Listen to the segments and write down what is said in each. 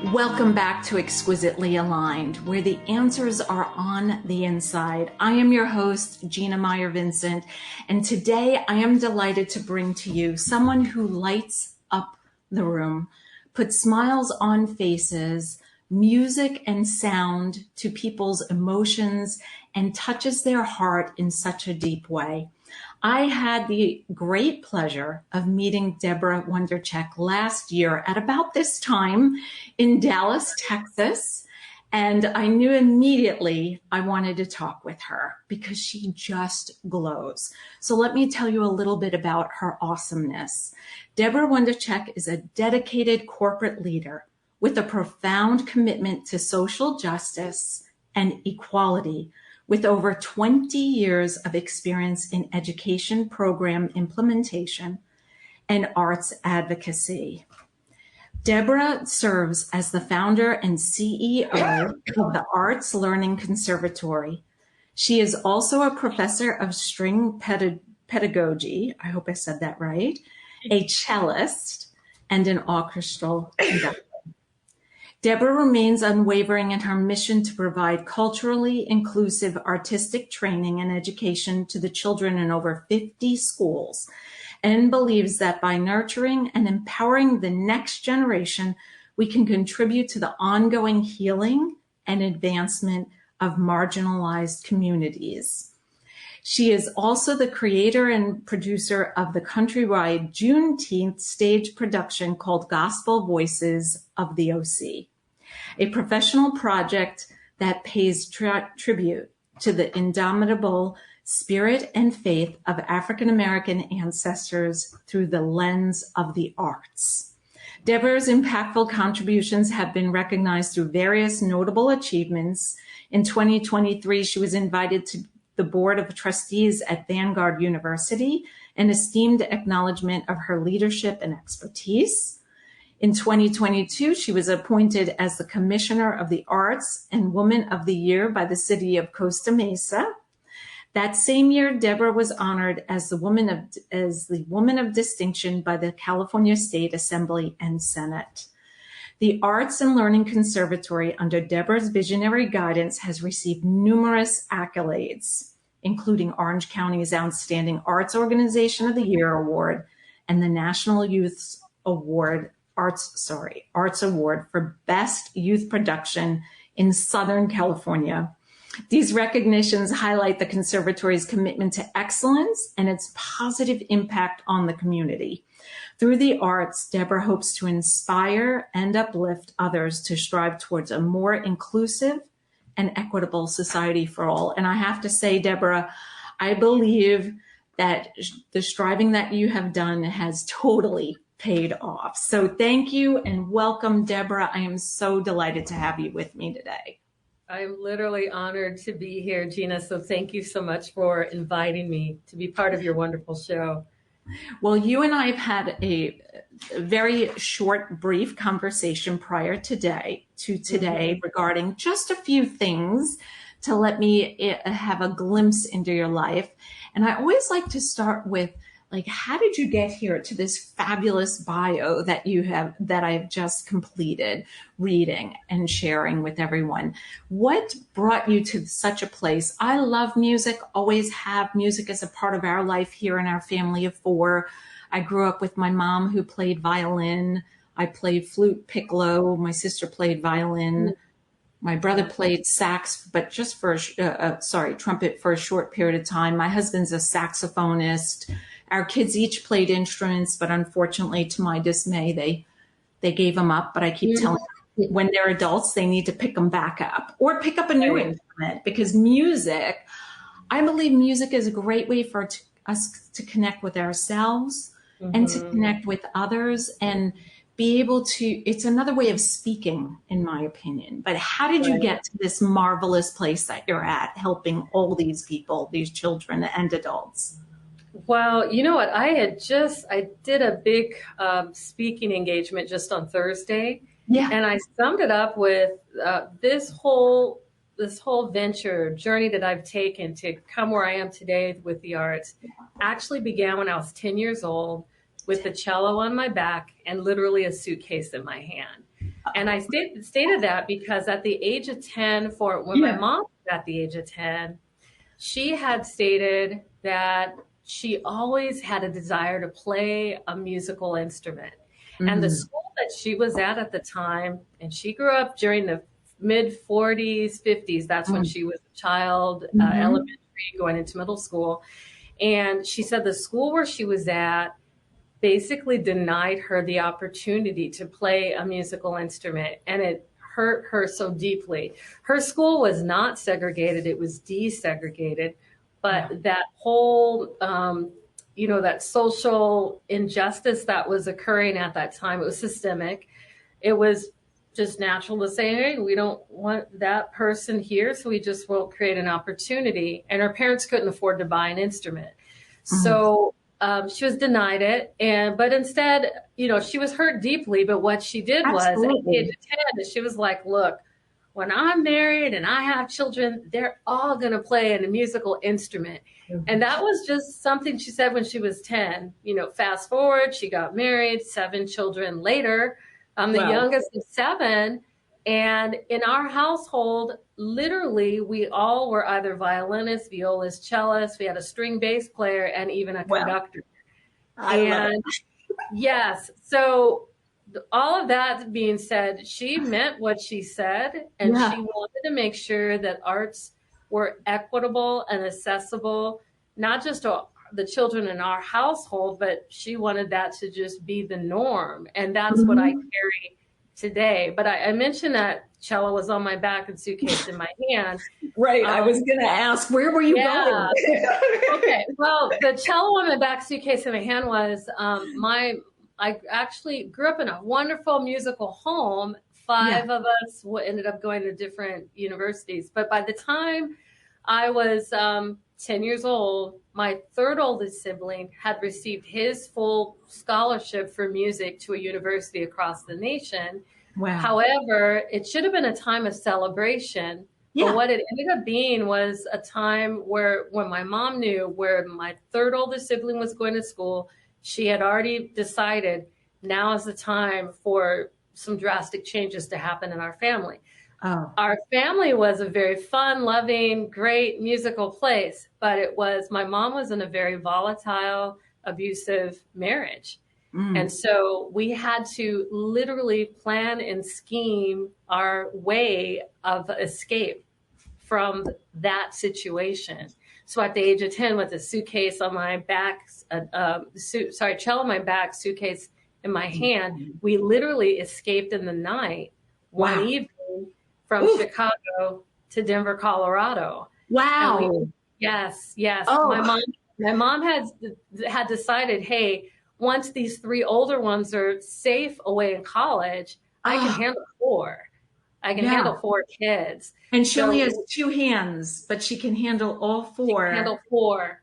Welcome back to Exquisitely Aligned, where the answers are on the inside. I am your host, Gina Meyer-Vincent, and today I am delighted to bring to you someone who lights up the room, puts smiles on faces, music and sound to people's emotions, and touches their heart in such a deep way. I had the great pleasure of meeting Debora Wondercheck last year at about this time in Dallas, Texas. And I knew immediately I wanted to talk with her because she just glows. So let me tell you a little bit about her awesomeness. Debora Wondercheck is a dedicated corporate leader with a profound commitment to social justice and equality, with over 20 years of experience in education program implementation and arts advocacy. Debora serves as the founder and CEO of the Arts Learning Conservatory. She is also a professor of string pedagogy, I hope I said that right, a cellist, and an orchestral conductor. Debora remains unwavering in her mission to provide culturally inclusive artistic training and education to the children in over 50 schools, and believes that by nurturing and empowering the next generation, we can contribute to the ongoing healing and advancement of marginalized communities. She is also the creator and producer of the countrywide Juneteenth stage production called Gospel Voices of the OC, a professional project that pays tribute to the indomitable spirit and faith of African-American ancestors through the lens of the arts. Debora's impactful contributions have been recognized through various notable achievements. In 2023, she was invited to the Board of Trustees at Vanguard University, an esteemed acknowledgement of her leadership and expertise. In 2022, she was appointed as the Commissioner of the Arts and Woman of the Year by the City of Costa Mesa. That same year, Debora was honored as the Woman of Distinction by the California State Assembly and Senate. The Arts and Learning Conservatory, under Debora's visionary guidance, has received numerous accolades, including Orange County's Outstanding Arts Organization of the Year Award and the National Youth Arts Award for Best Youth Production in Southern California. These recognitions highlight the conservatory's commitment to excellence and its positive impact on the community. Through the arts, Debora hopes to inspire and uplift others to strive towards a more inclusive and equitable society for all. And I have to say, Debora, I believe that the striving that you have done has totally paid off. So thank you and welcome, Debora. I am so delighted to have you with me today. I'm literally honored to be here, Gina. So thank you so much for inviting me to be part of your wonderful show. Well, you and I have had a very short, brief conversation prior to today regarding just a few things to let me have a glimpse into your life. And I always like to start with, like, how did you get here to this fabulous bio that I've just completed reading and sharing with everyone? What brought you to such a place? I love music, always have. Music as a part of our life here in our family of four. I grew up with my mom who played violin. I played flute, piccolo. My sister played violin. My brother played sax, but just for trumpet for a short period of time. My husband's a saxophonist. Our kids each played instruments, but unfortunately, to my dismay, they gave them up. But I keep telling them when they're adults, they need to pick them back up or pick up a new instrument, because music, I believe music is a great way for us to connect with ourselves and to connect with others and be able to, it's another way of speaking, in my opinion. But how did you get to this marvelous place that you're at, helping all these people, these children and adults? Well, you know what? I did a big speaking engagement just on Thursday. Yeah. And I summed it up with this whole venture journey that I've taken to come where I am today with the arts actually began when I was 10 years old with the cello on my back and literally a suitcase in my hand. And I stated that because at the age of 10, when my mom was at the age of 10, she had stated that she always had a desire to play a musical instrument. And the school that she was at the time, and she grew up during the mid 40s, 50s, that's when she was a child, elementary, going into middle school. And she said the school where she was at basically denied her the opportunity to play a musical instrument. And it hurt her so deeply. Her school was not segregated, it was desegregated. But that whole, that social injustice that was occurring at that time, it was systemic. It was just natural to say, hey, we don't want that person here, so we just won't create an opportunity. And her parents couldn't afford to buy an instrument. So she was denied it. But instead, she was hurt deeply. But what she did was at the age of 10, she was like, look, when I'm married and I have children, they're all going to play a musical instrument. And that was just something she said when she was 10. Fast forward, she got married, 7 children later. I'm the youngest of 7. And in our household, literally, we all were either violinists, violists, cellists. We had a string bass player and even a conductor. I love it. Yes. So all of that being said, she meant what she said, and she wanted to make sure that arts were equitable and accessible, not just to the children in our household, but she wanted that to just be the norm. And that's what I carry today. But I mentioned that cello was on my back and suitcase in my hand. Right. I was going to ask, where were you going? Okay. Well, the cello on my back, suitcase in my hand was I actually grew up in a wonderful musical home. 5 of us ended up going to different universities. But by the time I was 10 years old, my 3rd oldest sibling had received his full scholarship for music to a university across the nation. Wow. However, it should have been a time of celebration. But what it ended up being was a time when my mom knew where my 3rd oldest sibling was going to school, she had already decided now is the time for some drastic changes to happen in our family. Oh. Our family was a very fun, loving, great musical place, but my mom was in a very volatile, abusive marriage. And so we had to literally plan and scheme our way of escape from that situation. So at the age of 10, with a suitcase on my back, cello on my back, suitcase in my hand, we literally escaped in the night one evening from Chicago to Denver, Colorado. Wow. Yes. Oh. My mom had decided, hey, once these 3 older ones are safe away in college, I can handle 4. I can handle 4 kids. And she only has 2 hands, but she can handle all 4. She can handle 4.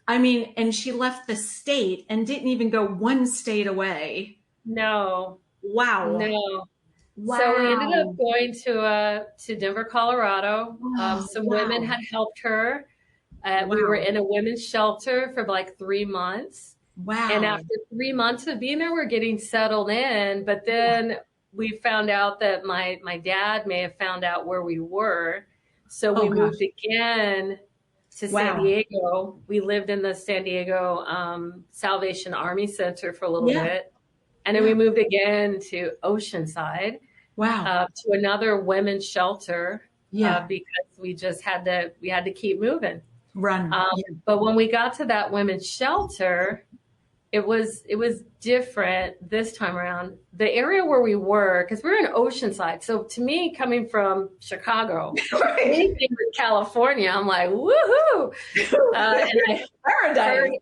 And she left the state and didn't even go 1 state away. No. Wow. No. Wow. So we ended up going to Denver, Colorado. Some women had helped her. We were in a women's shelter for like 3 months. Wow. And after 3 months of being there, we're getting settled in. But then we found out that my dad may have found out where we were. So we moved again to San Diego. We lived in the San Diego Salvation Army Center for a little bit. And then we moved again to Oceanside. Wow. To another women's shelter. Because we just had to keep moving. Run. But when we got to that women's shelter, it was different this time around. The area where we were, because we were in Oceanside. So to me, coming from Chicago, anything with California, I'm like, woohoo! Paradise.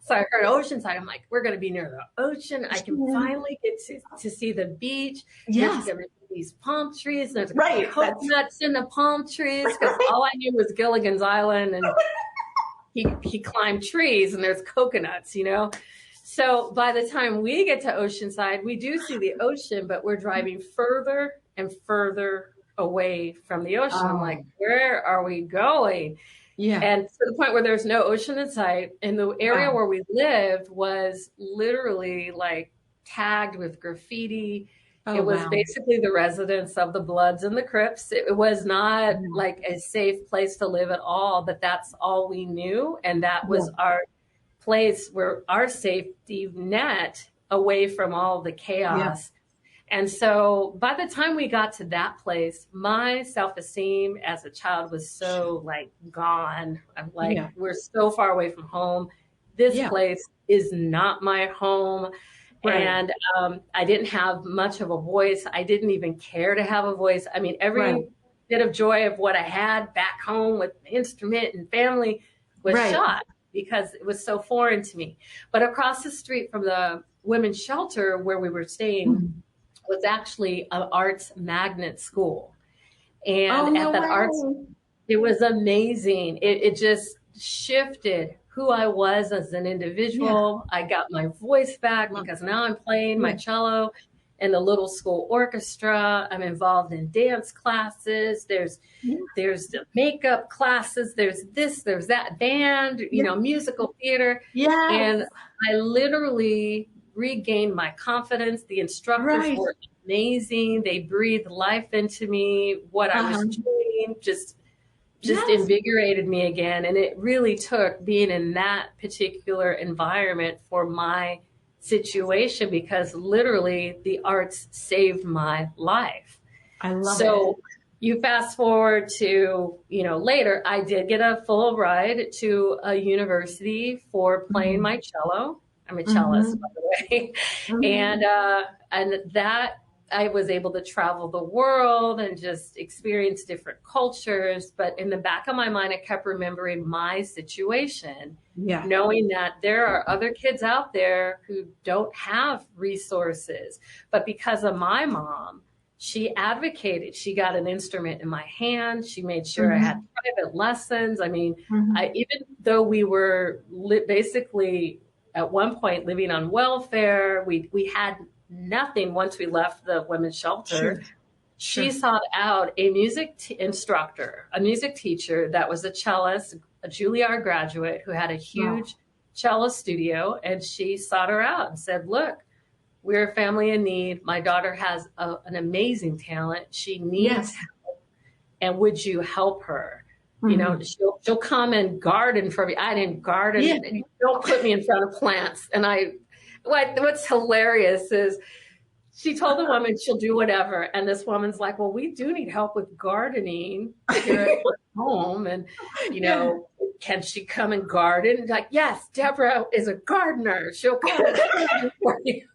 So I heard Oceanside. I'm like, we're going to be near the ocean. I can finally get to see the beach. Yes. There's these palm trees. There's coconuts in the palm trees. Because all I knew was Gilligan's Island, and he climbed trees, and there's coconuts, So by the time we get to Oceanside, we do see the ocean, but we're driving further and further away from the ocean. I'm like, where are we going? Yeah. And to the point where there's no ocean in sight. And the area where we lived was literally like tagged with graffiti. Oh, It was wow. basically the residence of the Bloods and the Crips. It was not Yeah. like a safe place to live at all, but that's all we knew. And that Yeah. was our place where our safety net away from all the Yeah. chaos. And so by the time we got to that place, my self-esteem as a child was so like gone. I'm like, Yeah. we're so far away from home. This Yeah. place is not my home. Right. And I didn't have much of a voice. I didn't even care to have a voice. I mean, every Right. bit of joy of what I had back home with the instrument and family was Right. shot because it was so foreign to me. But across the street from the women's shelter where we were staying, Mhm. was actually an arts magnet school. And Oh, no at that arts, way. it was amazing. It just shifted who I was as an individual. I got my voice back Love because now I'm playing my Yeah. cello in the little school orchestra. I'm involved in dance classes. There's the makeup classes. There's this, there's that band, Yeah. musical theater. Yes. And I literally regained my confidence. The instructors Right. were amazing. They breathed life into me. What I was doing just Yes. invigorated me again. And it really took being in that particular environment for my situation, because literally the arts saved my life. I love So it. you fast forward to, later, I did get a full ride to a university for playing my cello. I'm a cellist, by the way. Mhm. And that I was able to travel the world and just experience different cultures. But in the back of my mind, I kept remembering my situation, Yeah. knowing that there are other kids out there who don't have resources. But because of my mom, she advocated. She got an instrument in my hand. She made sure I had private lessons. I mean, Mhm. even though we were basically at one point living on welfare, we had nothing once we left the women's shelter. Sure. She sought out a music instructor, a music teacher that was a cellist, a Juilliard graduate who had a huge cello studio. And she sought her out and said, look, we're a family in need. My daughter has an amazing talent. She needs help. And would you help her? She'll come and garden for me. I didn't garden. Yeah. Don't put me in front of plants. And what's hilarious is she told the woman she'll do whatever. And this woman's like, well, we do need help with gardening here at home. And, can she come and garden? Like, yes, Deborah is a gardener. She'll come and garden for you.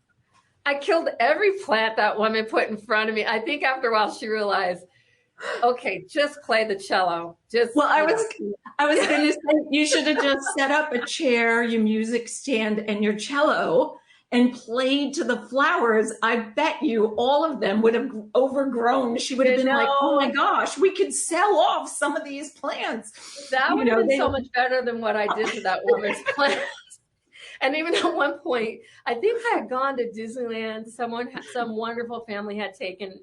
I killed every plant that woman put in front of me. I think after a while she realized, okay, just play the cello. I was going to say, you should have just set up a chair, your music stand, and your cello and played to the flowers. I bet you all of them would have overgrown. She would have been like, oh my gosh, we could sell off some of these plants. That would have been so much better than what I did to that woman's plants. And even at one point, I think I had gone to Disneyland. Some wonderful family had taken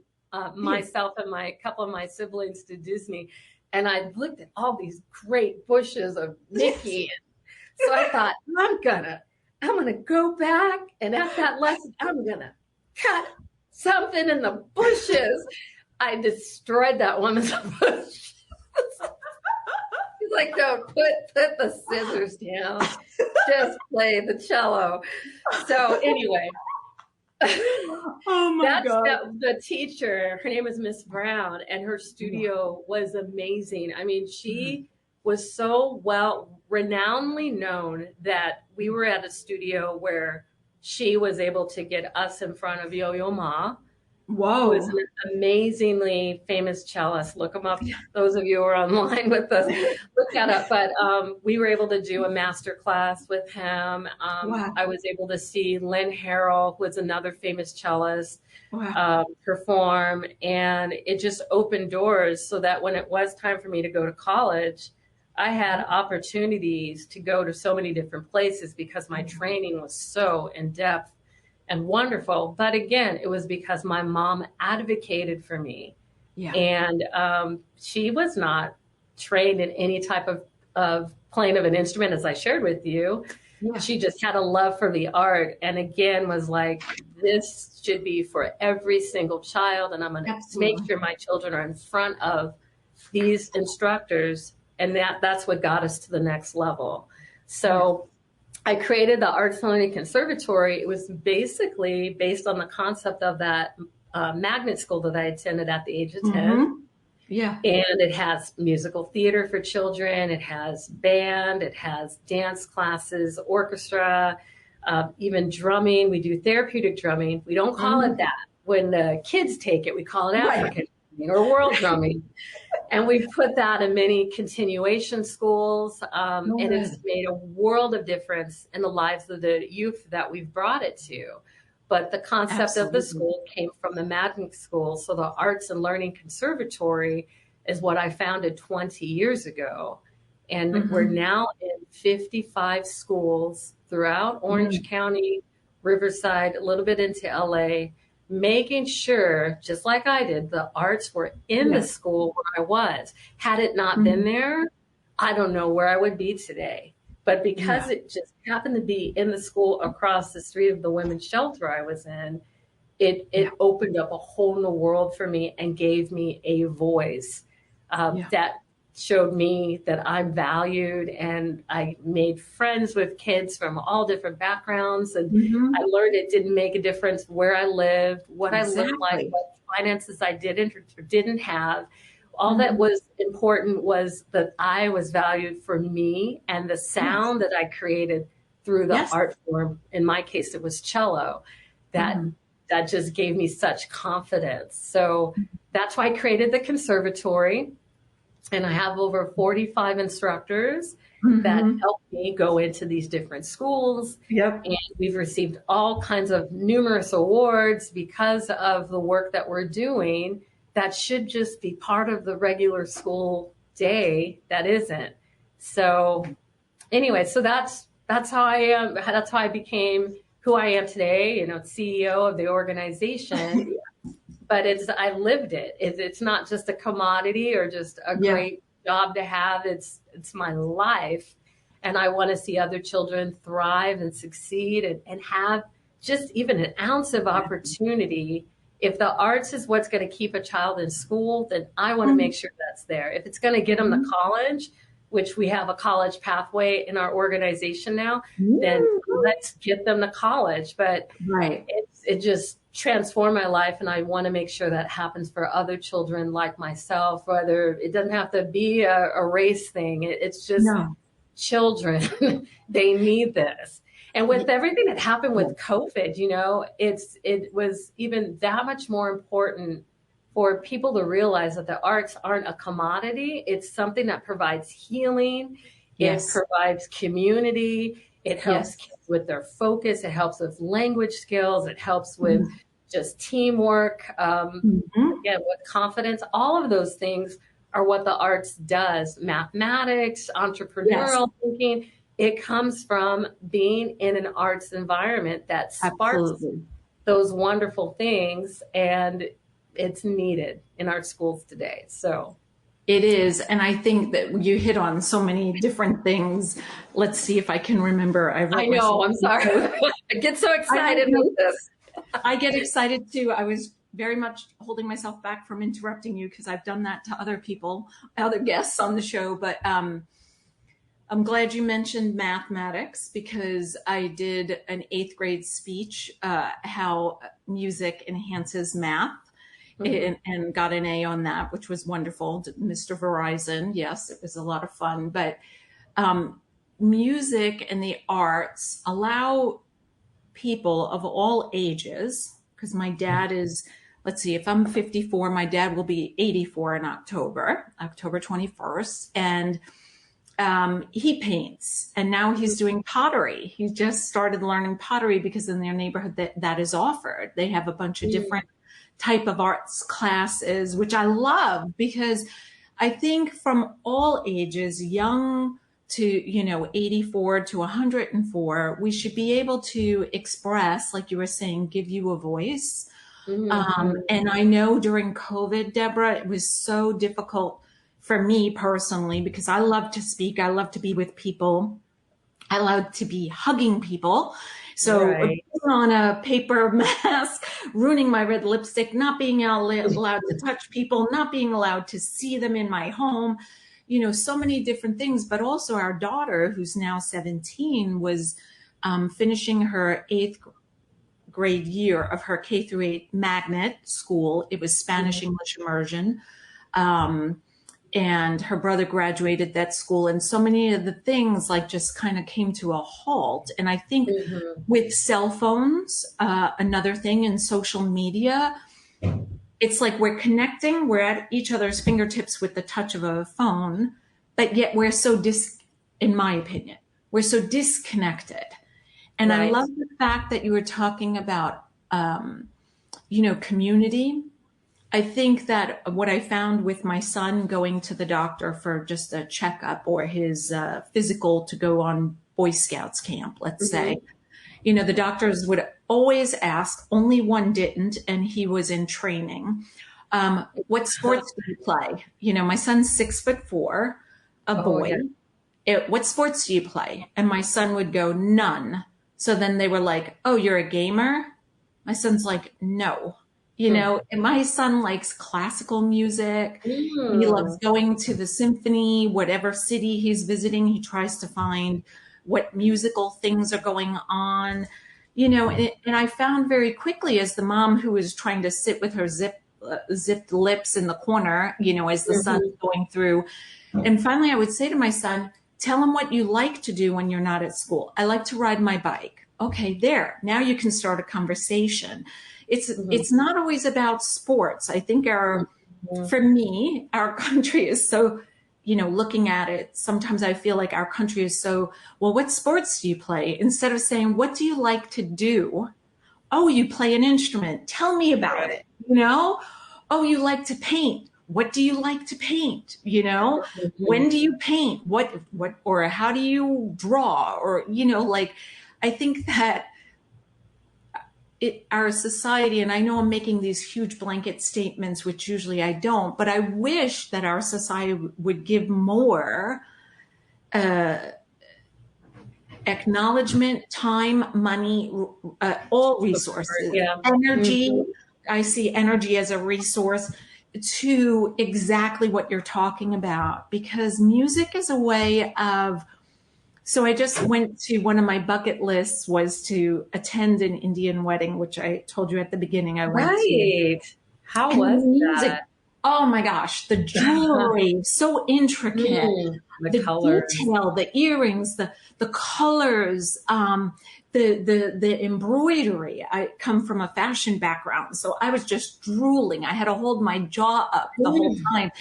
myself and a couple of my siblings to Disney. And I looked at all these great bushes of Mickey. And so I thought, I'm gonna go back, and at that lesson, I'm gonna cut something in the bushes. I destroyed that woman's bush. He's like, don't put the scissors down. Just play the cello. So anyway, oh my God. The teacher, her name was Miss Brown, and her studio was amazing. I mean, she was so renownedly known that we were at a studio where she was able to get us in front of Yo-Yo Ma, Whoa. who is an amazingly famous cellist. Look him up. Those of you who are online with us, look that up. But we were able to do a master class with him. I was able to see Lynn Harrell, who is another famous cellist, perform. And it just opened doors so that when it was time for me to go to college, I had opportunities to go to so many different places because my training was so in-depth and wonderful. But again, it was because my mom advocated for me. Yeah. And she was not trained in any type of playing of an instrument, as I shared with you. Yeah. She just had a love for the art, and again was like, this should be for every single child, and I'm going to make Absolutely. sure my children are in front of these instructors, and that's what got us to the next level. So I created the Arts and Learning Conservatory. It was basically based on the concept of that magnet school that I attended at the age of 10. Mm-hmm. Yeah. And it has musical theater for children. It has band. It has dance classes, orchestra, even drumming. We do therapeutic drumming. We don't call it that. When the kids take it, we call it African drumming or world drumming. And we've put that in many continuation schools. And it's made a world of difference in the lives of the youth that we've brought it to. But the concept of the school came from the magnet school. So the Arts and Learning Conservatory is what I founded 20 years ago. And we're now in 55 schools throughout Orange County, Riverside, a little bit into LA, making sure, just like I did, the arts were in the school where I was. Had it not been there, I don't know where I would be today. But because it just happened to be in the school across the street of the women's shelter I was in, it opened up a whole new world for me and gave me a voice that showed me that I'm valued. And I made friends with kids from all different backgrounds. And I learned it didn't make a difference where I lived, what I looked like, what finances I didn't or didn't have. All that was important was that I was valued for me and the sound that I created through the art form. In my case, it was cello. That just gave me such confidence. So that's why I created the conservatory. And I have over 45 instructors that help me go into these different schools. And we've received all kinds of numerous awards because of the work that we're doing. That should just be part of the regular school day. That isn't. So anyway, so that's how I am. That's how I became who I am today, CEO of the organization. But I lived it. It's not just a commodity or just a great job to have. It's my life. And I want to see other children thrive and succeed and have just even an ounce of opportunity. If the arts is what's going to keep a child in school, then I want to make sure that's there. If it's going to get them to college, which we have a college pathway in our organization now, then let's get them to college. But it just transformed my life, and I want to make sure that happens for other children like myself. Whether it doesn't have to be a race thing, it's just children. They need this. And with everything that happened with COVID, it was even that much more important for people to realize that the arts aren't a commodity. It's something that provides healing. It provides community. It helps kids with their focus. It helps with language skills. It helps with just teamwork, again, with confidence. All of those things are what the arts does. Mathematics, entrepreneurial thinking. It comes from being in an arts environment that sparks those wonderful things, and it's needed in our schools today. So it is. And I think that you hit on so many different things. Let's see if I can remember. I know, I'm sorry. I get so excited with this. I get excited too. I was very much holding myself back from interrupting you because I've done that to other people, other guests on the show. But I'm glad you mentioned mathematics because I did an 8th grade speech, how music enhances math, and got an A on that, which was wonderful. Mr. Verizon. Yes, it was a lot of fun. But music and the arts allow people of all ages, because my dad is, let's see, if I'm 54, my dad will be 84 in October 21st. And he paints, and now he's doing pottery. He just started learning pottery because in their neighborhood that is offered. They have a bunch of different type of arts classes, which I love because I think from all ages, young to, 84 to 104, we should be able to express, like you were saying, give you a voice. And I know during COVID, Deborah, it was so difficult for me personally, because I love to speak. I love to be with people. allowed to be hugging people. So Right. putting on a paper mask, ruining my red lipstick, not being allowed to touch people, not being allowed to see them in my home, so many different things. But also our daughter, who's now 17, was finishing her 8th grade year of her K through 8 magnet school. It was Spanish English immersion. And her brother graduated that school, and so many of the things like just kind of came to a halt. And I think with cell phones, another thing in social media, it's like we're connecting, we're at each other's fingertips with the touch of a phone, but yet we're so in my opinion, we're so disconnected. And I love the fact that you were talking about, community. I think that what I found with my son going to the doctor for just a checkup or his physical to go on Boy Scouts camp, let's say, the doctors would always ask, only one didn't, and he was in training. What sports do you play? My son's 6'4", a boy. What sports do you play? And my son would go, none. So then they were like, oh, you're a gamer? My son's like, no. And my son likes classical music. He loves going to the symphony, whatever city he's visiting. He tries to find what musical things are going on, and I found very quickly, as the mom who was trying to sit with her zipped lips in the corner, as the sun's going through. And finally I would say to my son, tell him what you like to do when you're not at school. I like to ride my bike. Okay, there. Now you can start a conversation. It's not always about sports. I think for me, our country is so, looking at it, sometimes I feel like our country is so, well, what sports do you play? Instead of saying, what do you like to do? Oh, you play an instrument. Tell me about it. Oh, you like to paint. What do you like to paint? When do you paint? What, or how do you draw? Or, I think that our society, and I know I'm making these huge blanket statements, which usually I don't, but I wish that our society would give more acknowledgement, time, money, all resources, energy. I see energy as a resource to exactly what you're talking about, because music is a way of. So I just went to, one of my bucket lists was to attend an Indian wedding, which I told you at the beginning I went to. How was music? That? Oh my gosh, the jewelry, so intricate. The colors. Detail, the earrings, the colors, the embroidery. I come from a fashion background, so I was just drooling. I had to hold my jaw up the whole time.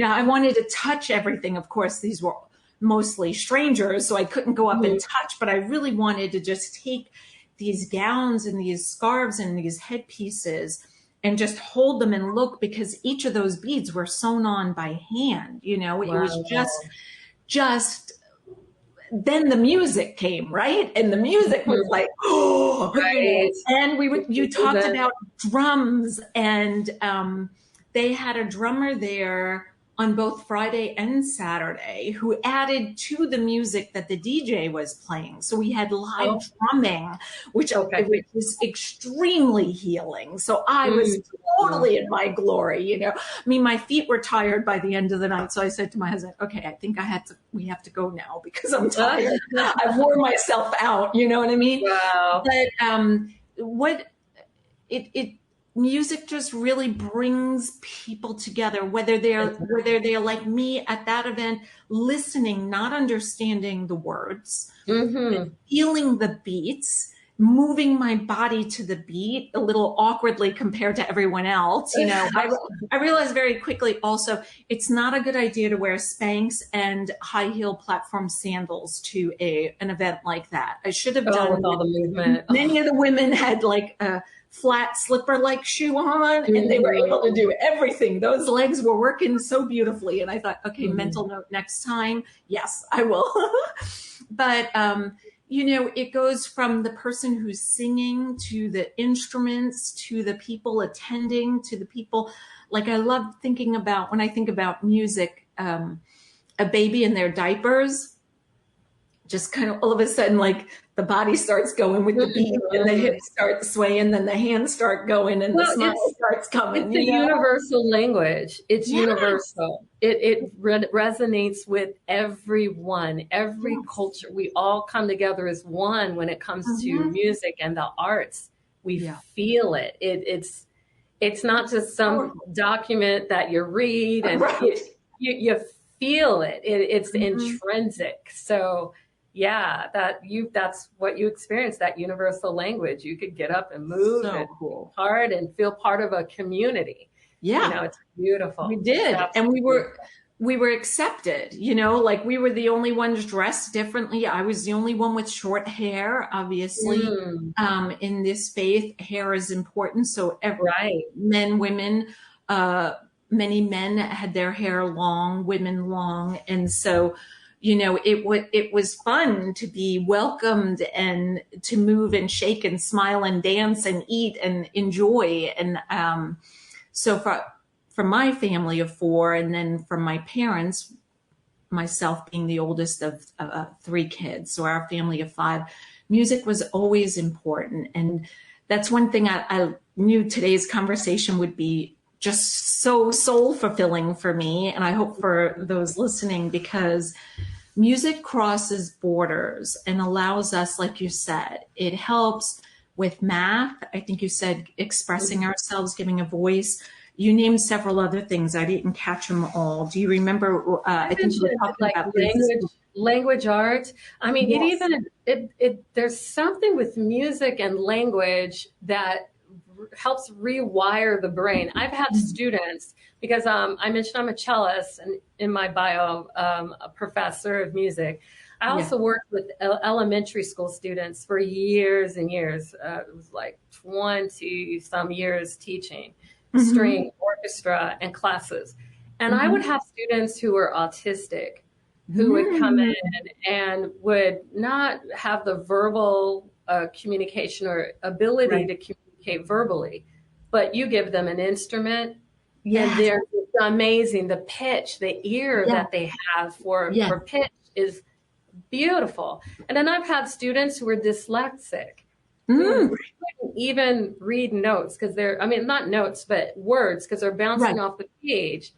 I wanted to touch everything. Of course, these were mostly strangers, so I couldn't go up and touch, but I really wanted to just take these gowns and these scarves and these headpieces and just hold them and look, because each of those beads were sewn on by hand. It was just then the music came, right? And the music was like, oh, right. And you talked about drums, and they had a drummer there on both Friday and Saturday who added to the music that the DJ was playing. So we had live drumming, which was extremely healing. So I was totally in my glory, I mean, my feet were tired by the end of the night. So I said to my husband, okay, I think we have to go now because I'm tired. I've worn myself out, you know what I mean? Wow. But music just really brings people together, whether they're like me at that event, listening, not understanding the words, feeling the beats, moving my body to the beat a little awkwardly compared to everyone else. I realized very quickly also, it's not a good idea to wear Spanx and high heel platform sandals to an event like that. I should have done with all the movement. Many of the women had like a flat slipper-like shoe on, and they were able to do everything. Those legs were working so beautifully. And I thought, okay, mental note next time. Yes, I will. But, it goes from the person who's singing to the instruments, to the people attending, to the people. Like I love thinking about, when I think about music, a baby in their diapers. just kind of all of a sudden, like the body starts going with the beat and the hips start swaying, then the hands start going and the smile starts coming. It's a universal language. It's universal. It resonates with everyone, every culture. We all come together as one when it comes to music and the arts. We feel it. It's not just some document that you read and you feel it. It's intrinsic. So yeah, that's what you experience, that universal language. You could get up and move and hard and feel part of a community. Yeah. It's beautiful. We did. And we were accepted, like we were the only ones dressed differently. I was the only one with short hair, obviously. In this faith, hair is important. So men, women, many men had their hair long, women long. And so, it was fun to be welcomed and to move and shake and smile and dance and eat and enjoy. And so from my family of 4, and then from my parents, myself being the oldest of 3 kids, so our family of 5, music was always important. And that's one thing I knew today's conversation would be just so soul fulfilling for me. And I hope for those listening, because music crosses borders and allows us, like you said, it helps with math. I think you said expressing ourselves, giving a voice. You named several other things. I didn't catch them all. Do you remember? I think you were talking about language arts. I mean, there's something with music and language that helps rewire the brain. I've had students, because I mentioned I'm a cellist, and in my bio, a professor of music. I also worked with elementary school students for years and years. It was like 20 some years teaching string, orchestra, and classes. And I would have students who were autistic, who would come in and would not have the verbal communication or ability to communicate verbally, but you give them an instrument and they're amazing. The pitch, the ear that they have for pitch is beautiful. And then I've had students who are dyslexic, who couldn't even read notes because not notes, but words, because they're bouncing off the page,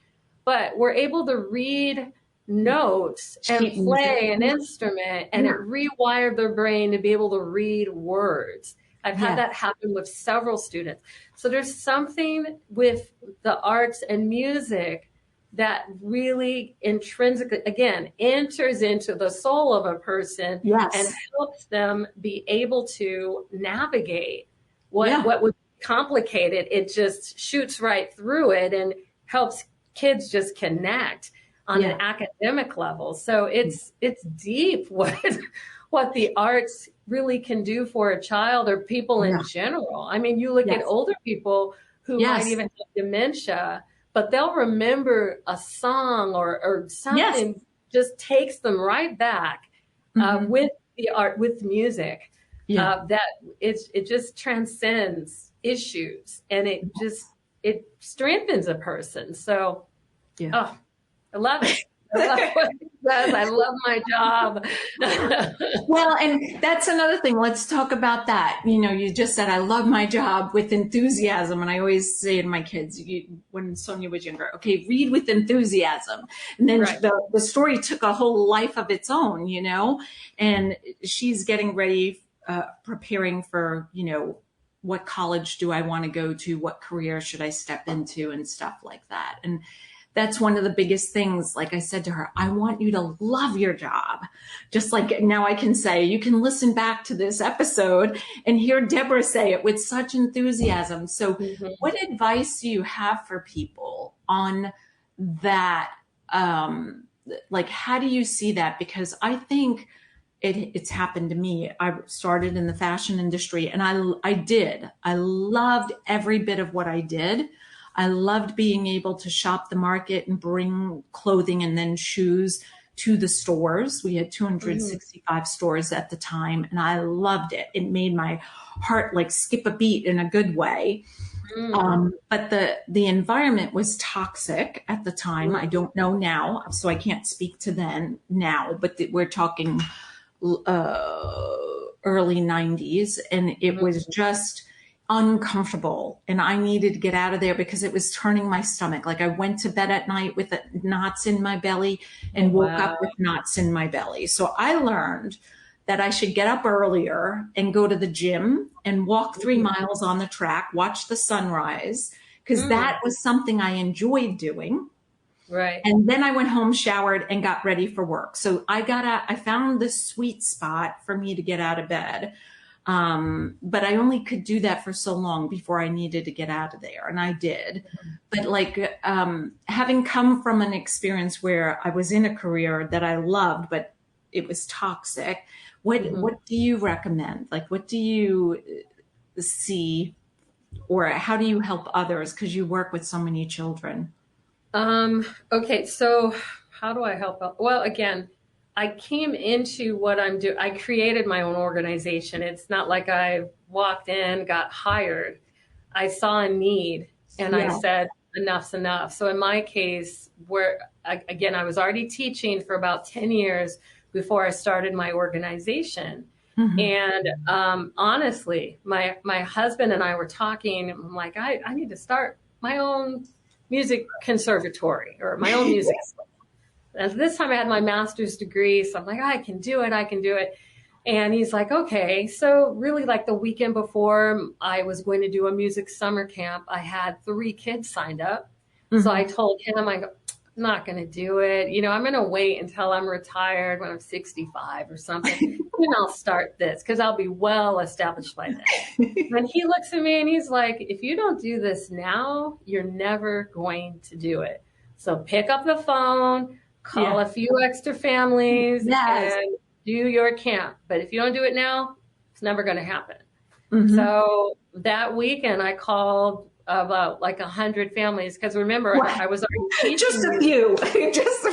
but we're able to read notes and play an instrument, and it rewired their brain to be able to read words. I've had that happen with several students. So there's something with the arts and music that really intrinsically, again, enters into the soul of a person and helps them be able to navigate what would be complicated. It just shoots right through it and helps kids just connect on an academic level. So it's deep what the arts really can do for a child or people in general. I mean, you look at older people who might even have dementia, but they'll remember a song or something just takes them right back with the art, with music. That it just transcends issues, and it strengthens a person. So, I love it. I love what it does. I love my job. Well, and that's another thing. Let's talk about that. You just said, I love my job with enthusiasm. And I always say to my kids, when Sonia was younger, okay, read with enthusiasm. And then the story took a whole life of its own, and she's getting ready, preparing for, what college do I want to go to? What career should I step into and stuff like that. And that's one of the biggest things. Like I said to her, I want you to love your job. Just like now I can say, you can listen back to this episode and hear Debora say it with such enthusiasm. So what advice do you have for people on that? Like, how do you see that? Because I think it's happened to me. I started in the fashion industry, and I loved every bit of what I did. I loved being able to shop the market and bring clothing and then shoes to the stores. We had 265 stores at the time, and I loved it. It made my heart like skip a beat in a good way. But the environment was toxic at the time. I don't know now, so I can't speak to then now, but we're talking early 90s, and it was just uncomfortable, and I needed to get out of there because it was turning my stomach. Like, I went to bed at night with knots in my belly and woke up with knots in my belly. So I learned that I should get up earlier and go to the gym and walk 3 miles on the track, watch the sunrise, because that was something I enjoyed doing. Right. And then I went home, showered, and got ready for work. So I found this sweet spot for me to get out of bed. But I only could do that for so long before I needed to get out of there. And I did. But like, having come from an experience where I was in a career that I loved, but it was toxic, what do you recommend? Like, what do you see, or how do you help others? Because you work with so many children. Okay, so how do I help out? Well, again, I came into what I'm doing. I created my own organization. It's not like I walked in, got hired. I saw a need and I said, enough's enough. So in my case, again, I was already teaching for about 10 years before I started my organization. And honestly, my husband and I were talking. I'm like, I need to start my own music conservatory or my own music school. And this time I had my master's degree. So I'm like, I can do it. And he's like, okay. So really, like the weekend before I was going to do a music summer camp, I had 3 kids signed up. So I told him, I go, I'm not going to do it. You know, I'm going to wait until I'm retired when I'm 65 or something. And I'll start this because I'll be well established by then. And he looks at me and he's like, if you don't do this now, you're never going to do it. So pick up the phone, call a few extra families and do your camp. But if you don't do it now, it's never going to happen. So that weekend I called about like 100 families. Because remember, I was already teaching. Just a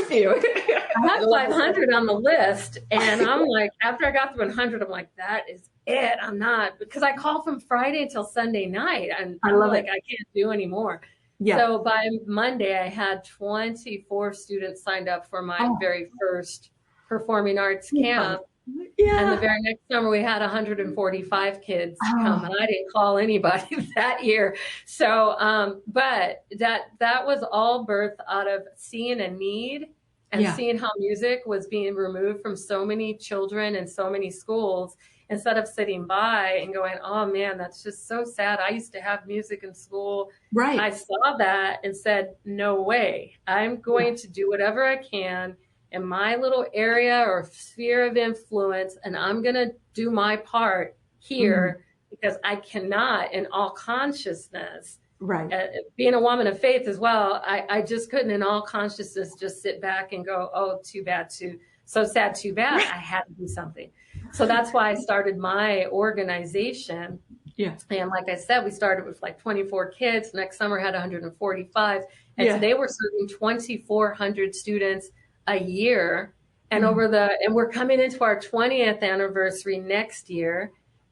few. I had 500 on the list. And I'm like, after I got to 100, I'm like, that is it. I'm not. Because I called from Friday until Sunday night. And I'm like, I can't do anymore. So by Monday, I had 24 students signed up for my very first performing arts camp. And the very next summer we had 145 kids come, and I didn't call anybody that year. So, but that was all birthed out of seeing a need and seeing how music was being removed from so many children and so many schools, instead of sitting by and going, oh man, that's just so sad. I used to have music in school. Right. I saw that and said, no way. I'm going to do whatever I can in my little area or sphere of influence, and I'm going to do my part here because I cannot, in all consciousness, being a woman of faith as well, I just couldn't in all consciousness just sit back and go, oh, too bad, so sad, too bad. I had to do something. So that's why I started my organization. And like I said, we started with like 24 kids. Next summer had 145. And today we're serving 2,400 students a year. And and we're coming into our 20th anniversary next year.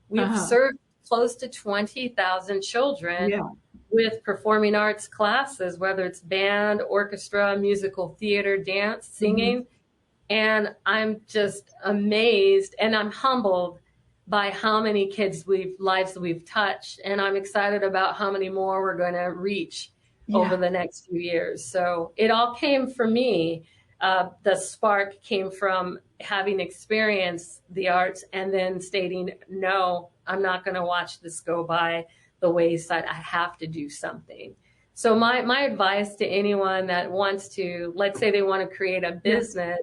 We've served close to 20,000 children with performing arts classes, whether it's band, orchestra, musical theater, dance, singing. And I'm just amazed and I'm humbled by how many kids' lives we've touched. And I'm excited about how many more we're going to reach over the next few years. So it all came from me. The spark came from having experienced the arts and then stating, no, I'm not going to watch this go by the wayside. I have to do something. So my advice to anyone that wants to, let's say they want to create a business,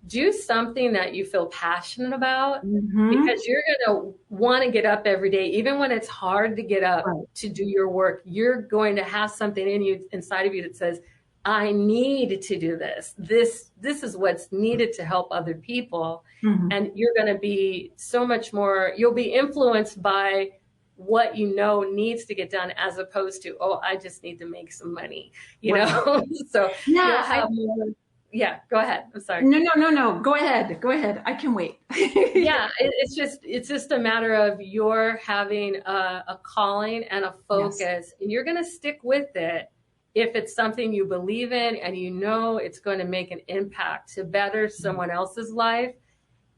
do something that you feel passionate about, because you're going to want to get up every day, even when it's hard to get up to do your work. You're going to have something inside of you that says, I need to do this. This is what's needed to help other people. And you're going to be so much more, you'll be influenced by what you know needs to get done, as opposed to, oh, I just need to make some money, you know? So go ahead. I'm sorry. No. Go ahead. I can wait. It's just a matter of your having a calling and a focus, and you're going to stick with it if it's something you believe in and you know it's going to make an impact to better someone else's life.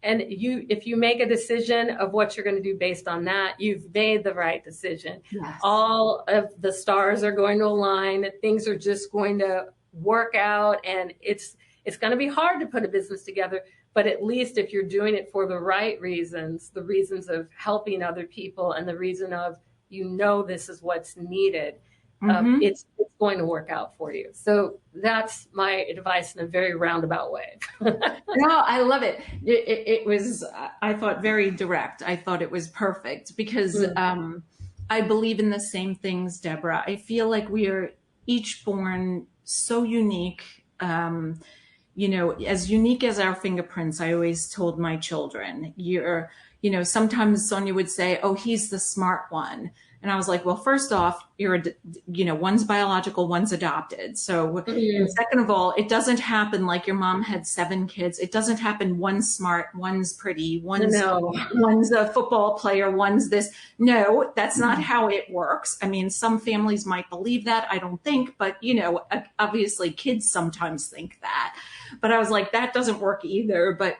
And if you make a decision of what you're going to do based on that, you've made the right decision. Yes. All of the stars are going to align. Things are just going to work out, and it's going to be hard to put a business together. But at least if you're doing it for the right reasons, the reasons of helping other people and the reason of, this is what's needed, it's going to work out for you. So that's my advice in a very roundabout way. No, I love it. It was, I thought, very direct. I thought it was perfect because I believe in the same things, Deborah. I feel like we are each born so unique. As unique as our fingerprints. I always told my children, sometimes Sonia would say, oh, he's the smart one. And I was like, well, first off, one's biological, one's adopted. So and second of all, it doesn't happen like your mom had 7 kids. It doesn't happen one's smart, one's pretty, one's a football player, one's this. No, that's not how it works. I mean, some families might believe that. I don't think, but obviously kids sometimes think that. But I was like, that doesn't work either. But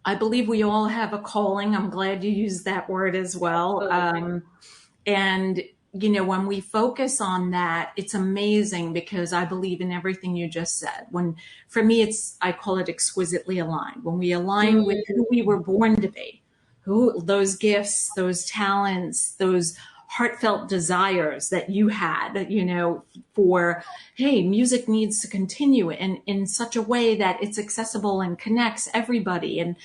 I believe we all have a calling. I'm glad you used that word as well. And when we focus on that, it's amazing because I believe in everything you just said. For me, I call it exquisitely aligned. When we align with who we were born to be, those gifts, those talents, those heartfelt desires that you had, for, hey, music needs to continue in such a way that it's accessible and connects everybody. And,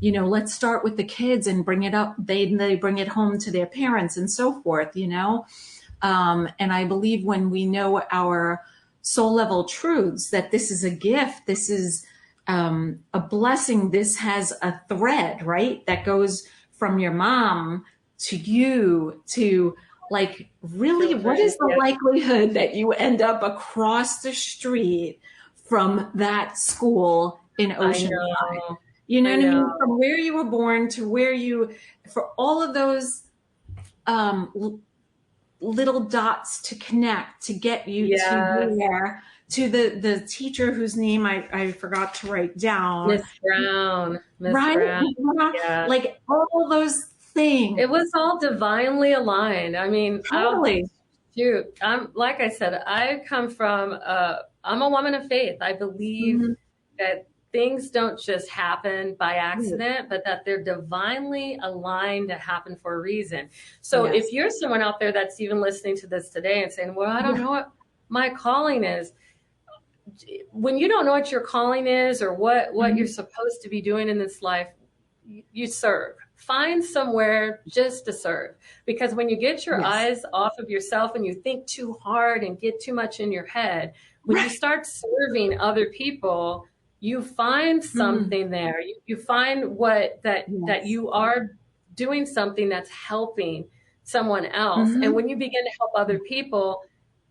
let's start with the kids and bring it up. They bring it home to their parents and so forth, And I believe when we know our soul level truths, that this is a gift, this is a blessing, this has a thread, right? That goes from your mom to you to really, what is the likelihood that you end up across the street from that school in Oceanside? You know what I mean? From where you were born to for all of those little dots to connect, to get you to there, to the teacher whose name I forgot to write down. Miss Brown. Right? Yeah. Like all those things. It was all divinely aligned. I mean, totally. Like I said, I come from, I'm a woman of faith. I believe that things don't just happen by accident, but that they're divinely aligned to happen for a reason. So if you're someone out there that's even listening to this today and saying, well, I don't know what my calling is. When you don't know what your calling is or what you're supposed to be doing in this life, you serve. Find somewhere just to serve. Because when you get your eyes off of yourself and you think too hard and get too much in your head, when you start serving other people, you find something there. You find that you are doing something that's helping someone else. And when you begin to help other people,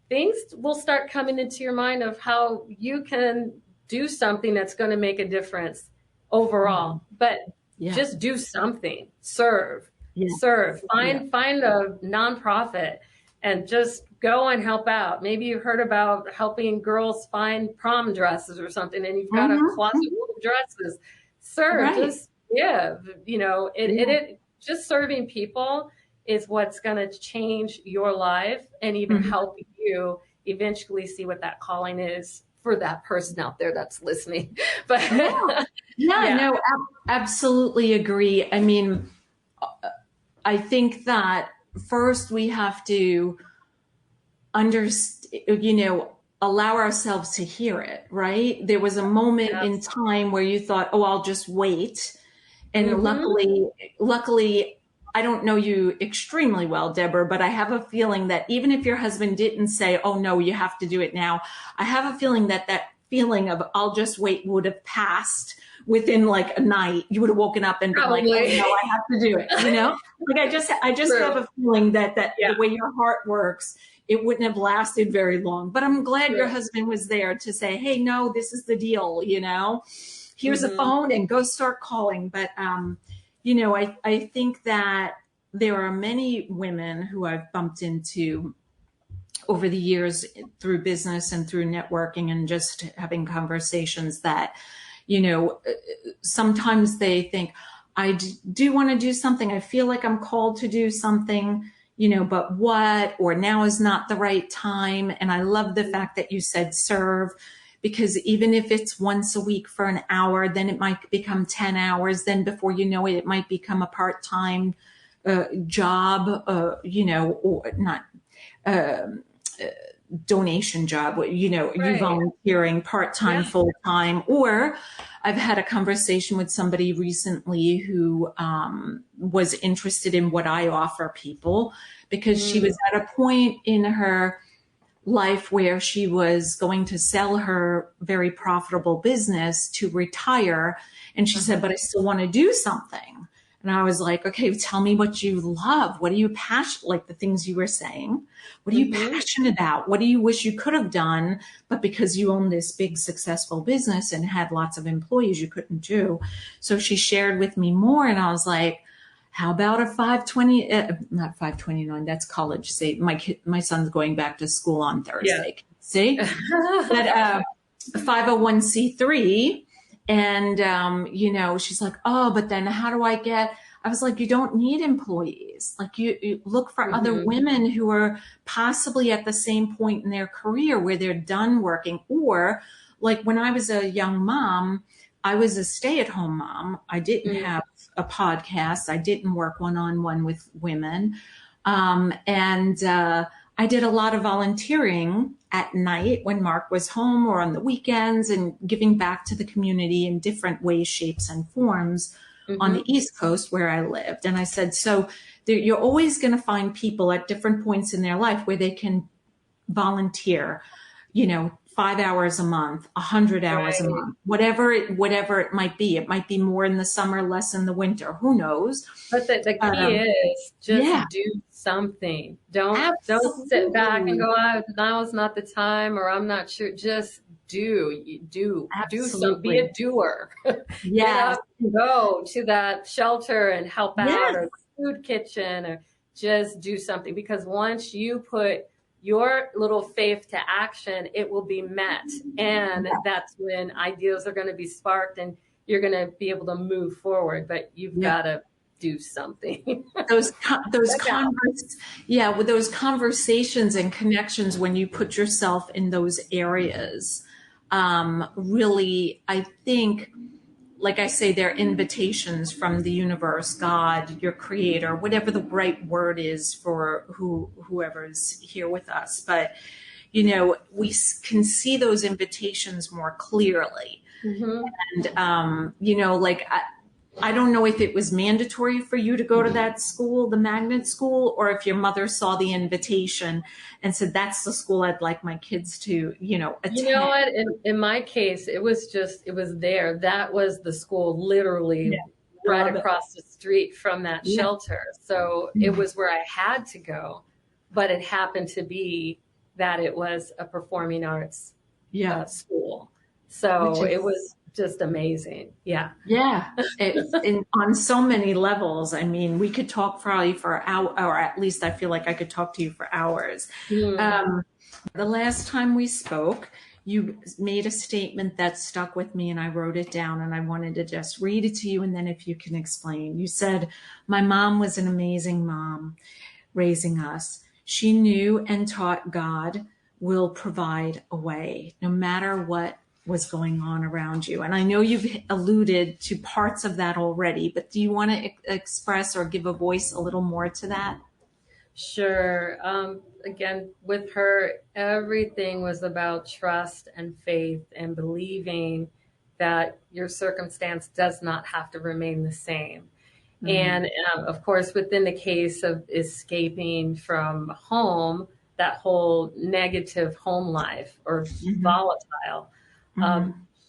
things will start coming into your mind of how you can do something that's going to make a difference overall. But just do something. Serve. Find a nonprofit and just go and help out. Maybe you heard about helping girls find prom dresses or something, and you've got a closet full of dresses. Serve. Just give. Just serving people is what's going to change your life and even help you eventually see what that calling is for that person out there that's listening. But no, absolutely agree. I mean, I think that first we have to allow ourselves to hear it, right? There was a moment in time where you thought, oh, I'll just wait. And luckily, I don't know you extremely well, Deborah, but I have a feeling that even if your husband didn't say, oh, no, you have to do it now, I have a feeling that feeling of I'll just wait would have passed within like a night. You would have woken up and been like, oh, no, I have to do it. Like I just have a feeling that the way your heart works, it wouldn't have lasted very long. But I'm glad your husband was there to say, hey, no, this is the deal. Here's a phone and go start calling. But, I think that there are many women who I've bumped into over the years through business and through networking and just having conversations that, sometimes they think, I do want to do something. I feel like I'm called to do something, but what, or now is not the right time. And I love the fact that you said serve, because even if it's once a week for an hour, then it might become 10 hours. Then before you know it, it might become a part-time job, or not, donation job, you volunteering part-time, full-time. Or I've had a conversation with somebody recently who was interested in what I offer people, because she was at a point in her life where she was going to sell her very profitable business to retire. And she said, but I still want to do something. And I was like, okay, tell me what you love. What are you passionate, like the things you were saying, what are you passionate about? What do you wish you could have done, but because you own this big successful business and had lots of employees, you couldn't do? So she shared with me more, and I was like, how about a 520, not 529, that's college. Say my son's going back to school on Thursday. Yeah. See? But 501c3. And, she's like, oh, but then how do I was like, you don't need employees. Like you look for other women who are possibly at the same point in their career where they're done working. Or like when I was a young mom, I was a stay-at-home mom. I didn't have a podcast. I didn't work one-on-one with women. I did a lot of volunteering at night when Mark was home or on the weekends, and giving back to the community in different ways, shapes, and forms on the East Coast where I lived. And I said, so you're always going to find people at different points in their life where they can volunteer, 5 hours a month, 100 hours a month, whatever it might be. It might be more in the summer, less in the winter. Who knows? But the key is just do something. Don't sit back and go, now's not the time, or I'm not sure. Just do something. Be a doer. Yeah. Go to that shelter and help out, or the food kitchen, or just do something. Because once you put your little faith to action, it will be met. And that's when ideas are going to be sparked and you're going to be able to move forward. But you've got to do something. Those conversations and connections, when you put yourself in those areas, really, I think, like I say, they're invitations from the universe, God, your creator, whatever the right word is for whoever's here with us. But, we can see those invitations more clearly. And, I don't know if it was mandatory for you to go to that school, the magnet school, or if your mother saw the invitation and said, that's the school I'd like my kids to, attend. You know what? In my case, it was there. That was the school literally right across the street from that shelter. So it was where I had to go, but it happened to be that it was a performing arts school. So it was just amazing. Yeah. On so many levels. I mean, we could talk probably for an hour, or at least I feel like I could talk to you for hours. The last time we spoke, you made a statement that stuck with me, and I wrote it down, and I wanted to just read it to you. And then if you can explain, you said, my mom was an amazing mom raising us. She knew and taught God will provide a way, no matter what was going on around you. And I know you've alluded to parts of that already, but do you want to express or give a voice a little more to that? Sure. Again, with her, everything was about trust and faith and believing that your circumstance does not have to remain the same. And of course, within the case of escaping from home, that whole negative home life or volatile,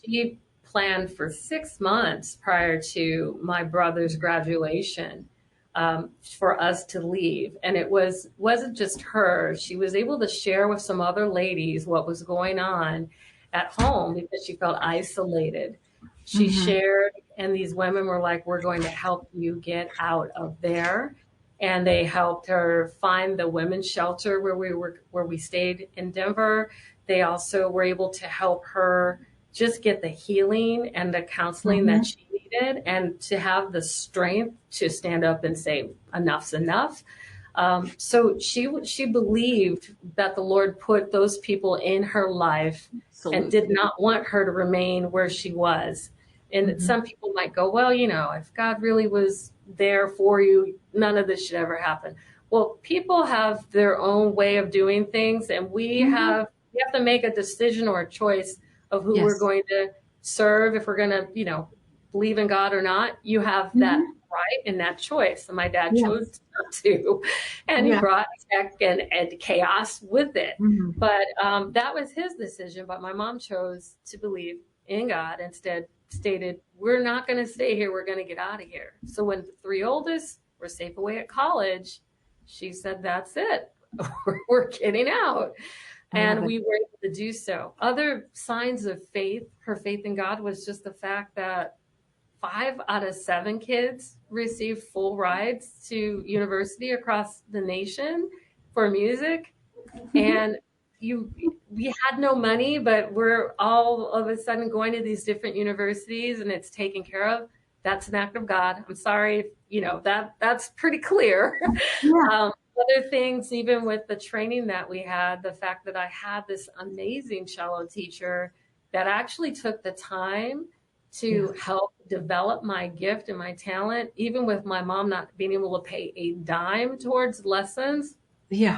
she planned for 6 months prior to my brother's graduation for us to leave. And it wasn't just her. She was able to share with some other ladies what was going on at home because she felt isolated. She shared, and these women were like, we're going to help you get out of there. and they helped her find the women's shelter where we stayed in Denver. They also were able to help her just get the healing and the counseling that she needed, and to have the strength to stand up and say, enough's enough. So she believed that the Lord put those people in her life and did not want her to remain where she was. And some people might go, well, if God really was there for you, none of this should ever happen. Well, people have their own way of doing things, and we have to make a decision or a choice of who we're going to serve. If we're going to, believe in God or not, you have that right and that choice. And my dad chose not to, and he brought tech and chaos with it. But that was his decision. But my mom chose to believe in God, instead stated, we're not going to stay here. We're going to get out of here. So when the three oldest were safe away at college, she said, that's it. We're getting out. And we were able to do so. Other signs of faith, her faith in God, was just the fact that 5 out of 7 kids received full rides to university across the nation for music. And we had no money, but we're all of a sudden going to these different universities, and it's taken care of. That's an act of God. I'm sorry, that's pretty clear. Other things, even with the training that we had, the fact that I had this amazing cello teacher that actually took the time to help develop my gift and my talent, even with my mom not being able to pay a dime towards lessons. An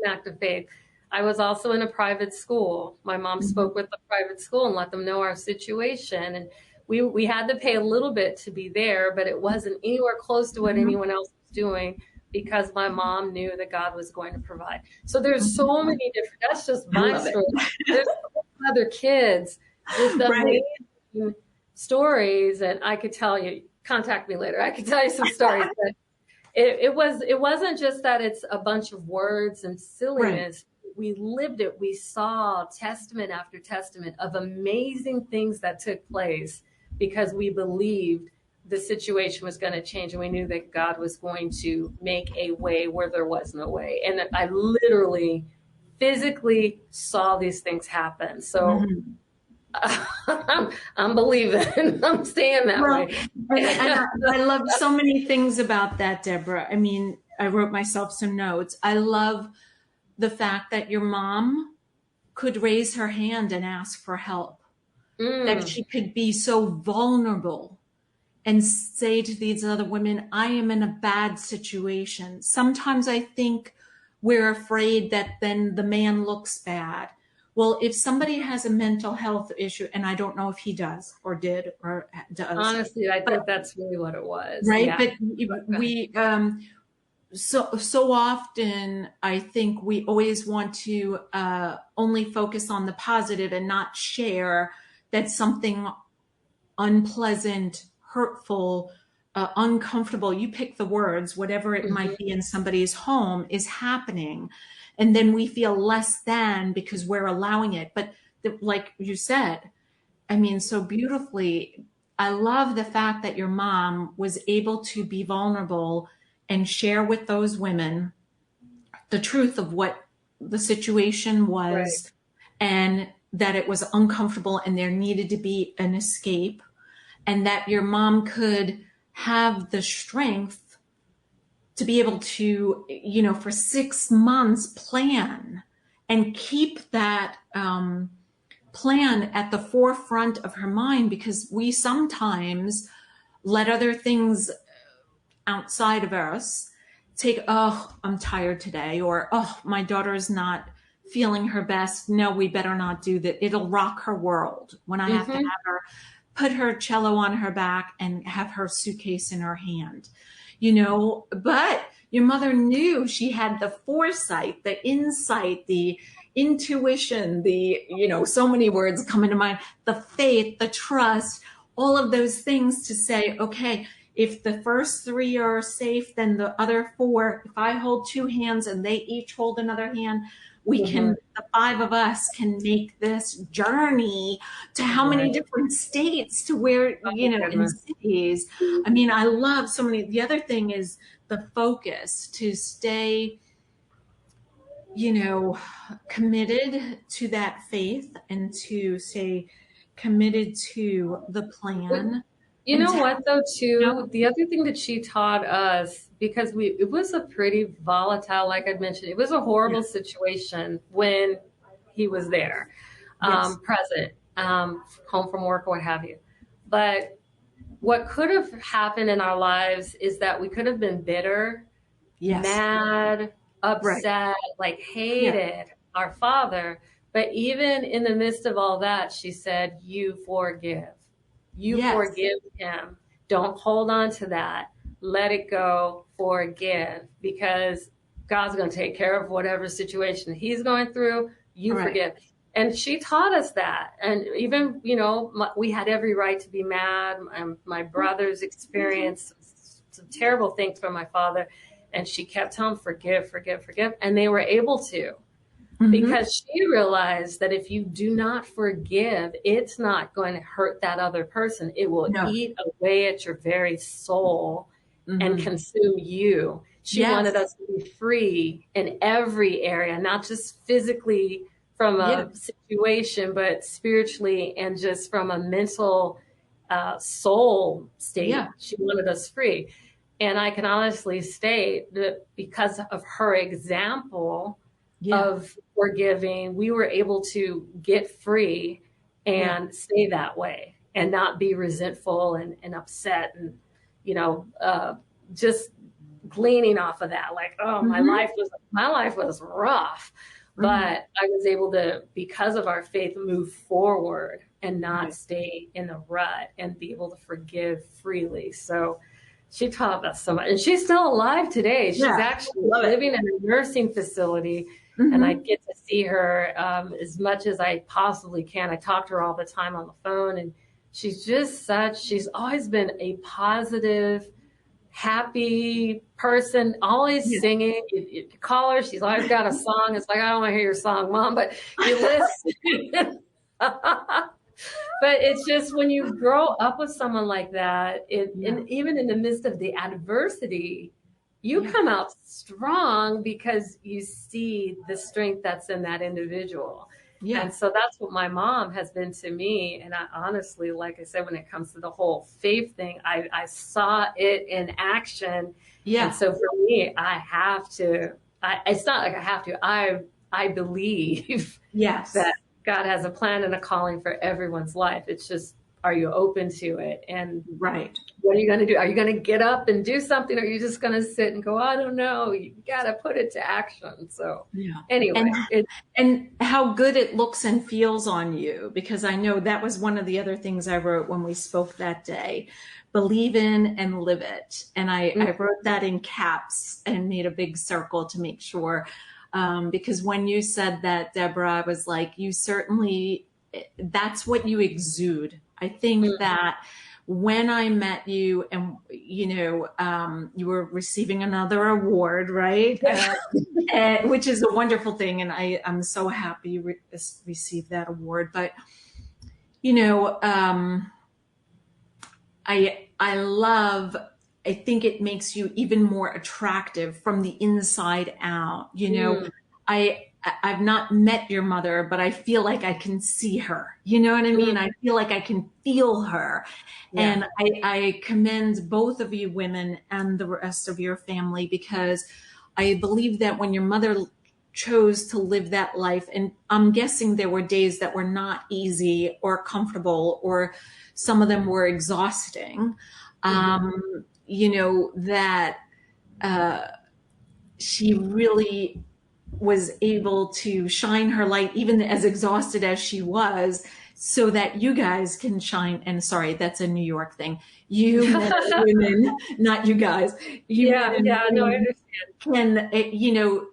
act of faith. I was also in a private school. My mom spoke with the private school and let them know our situation. And we had to pay a little bit to be there, but it wasn't anywhere close to what anyone else was doing, because my mom knew that God was going to provide. So there's so many different, that's just my story. There's other kids with amazing stories, and I could tell you, contact me later. I could tell you some stories, but it wasn't just that it's a bunch of words and silliness. We lived it. We saw testament after testament of amazing things that took place because we believed the situation was going to change, and we knew that God was going to make a way where there was no way. And I literally physically saw these things happen. So I'm believing. I'm staying that way. I love so many things about that, Deborah. I mean, I wrote myself some notes. I love the fact that your mom could raise her hand and ask for help, that she could be so vulnerable and say to these other women, I am in a bad situation. Sometimes I think we're afraid that then the man looks bad. Well, if somebody has a mental health issue, and I don't know if he does or did or does. Honestly, I think that's really what it was. Right. Yeah. But we, so often I think we always want to only focus on the positive and not share that something unpleasant, hurtful, uncomfortable, you pick the words, whatever it might be in somebody's home, is happening. And then we feel less than because we're allowing it. But like you said, I mean, so beautifully, I love the fact that your mom was able to be vulnerable and share with those women the truth of what the situation was, and that it was uncomfortable and there needed to be an escape, and that your mom could have the strength to be able to, for 6 months plan and keep that plan at the forefront of her mind, because we sometimes let other things outside of us take, oh, I'm tired today, or, oh, my daughter's not feeling her best. No, we better not do that. It'll rock her world when I have to have her put her cello on her back and have her suitcase in her hand, but your mother knew, she had the foresight, the insight, the intuition, the, so many words come into mind, the faith, the trust, all of those things to say, okay, if the first 3 are safe, then the other 4, if I hold 2 hands and they each hold another hand, we can, the 5 of us can make this journey to how many different states, to where, in cities. I mean, I love so many. The other thing is the focus to stay, committed to that faith and to stay committed to the plan. You know what though, too? The other thing that she taught us, because it was a pretty volatile, like I'd mentioned, it was a horrible situation when he was there, present, home from work or what have you. But what could have happened in our lives is that we could have been bitter, mad, upset, like hated our father. But even in the midst of all that, she said, you forgive. You forgive him. Don't hold on to that. Let it go. Forgive, because God's going to take care of whatever situation he's going through. You forgive. And she taught us that. And even, we had every right to be mad. My brothers experienced some terrible things from my father. And she kept telling, forgive, forgive, forgive. And they were able to. Because she realized that if you do not forgive, it's not going to hurt that other person. It will eat away at your very soul and consume you. She wanted us to be free in every area, not just physically from a situation, but spiritually and just from a mental soul state. She wanted us free. And I can honestly state that because of her example of forgiving, we were able to get free and stay that way and not be resentful and upset and, just gleaning off of that. Like, oh, my life was rough, but I was able to, because of our faith, move forward and not stay in the rut and be able to forgive freely. So she taught us so much, and she's still alive today. She's actually living in a nursing facility. And I get to see her as much as I possibly can. I talk to her all the time on the phone, and she's always been a positive, happy person, always singing. You call her, she's always got a song. It's like, I don't want to hear your song, Mom, but you listen. But it's just when you grow up with someone like that, and even in the midst of the adversity, you come out strong because you see the strength that's in that individual. And so that's what my mom has been to me. And I honestly, like I said, when it comes to the whole faith thing, I saw it in action. And so for me, it's not like I have to, I believe that God has a plan and a calling for everyone's life. It's just, are you open to it? And what are you going to do? Are you going to get up and do something? Or are you just going to sit and go, I don't know. You got to put it to action. So anyway. And how good it looks and feels on you, because I know that was one of the other things I wrote when we spoke that day. Believe in and live it. And I wrote that in caps and made a big circle to make sure. Because when you said that, Debora, I was like, that's what you exude. I think that when I met you and, you were receiving another award, right? Which is a wonderful thing. And I'm so happy you received that award. But, I think it makes you even more attractive from the inside out. I've not met your mother, but I feel like I can see her. You know what I mean? I feel like I can feel her. And I commend both of you women and the rest of your family, because I believe that when your mother chose to live that life, and I'm guessing there were days that were not easy or comfortable, or some of them were exhausting, that she really was able to shine her light, even as exhausted as she was, so that you guys can shine. And sorry, that's a New York thing. You men and women, not you guys. I understand.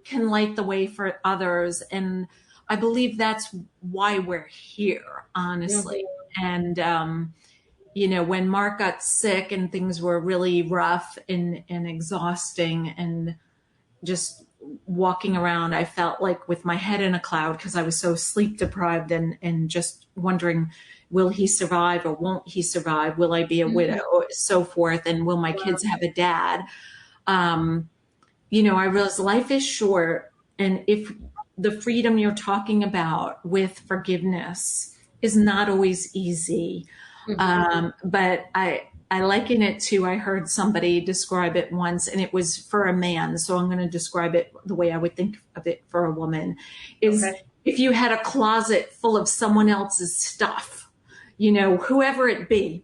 Can light the way for others. And I believe that's why we're here, honestly. And, when Mark got sick and things were really rough and exhausting, and just walking around, I felt like with my head in a cloud, because I was so sleep deprived and just wondering, will he survive or won't he survive? Will I be a widow? So forth. And will my kids have a dad? I realize life is short, and if the freedom you're talking about with forgiveness is not always easy. But I liken it to, I heard somebody describe it once, and it was for a man. So I'm going to describe it the way I would think of it for a woman is if you had a closet full of someone else's stuff, whoever it be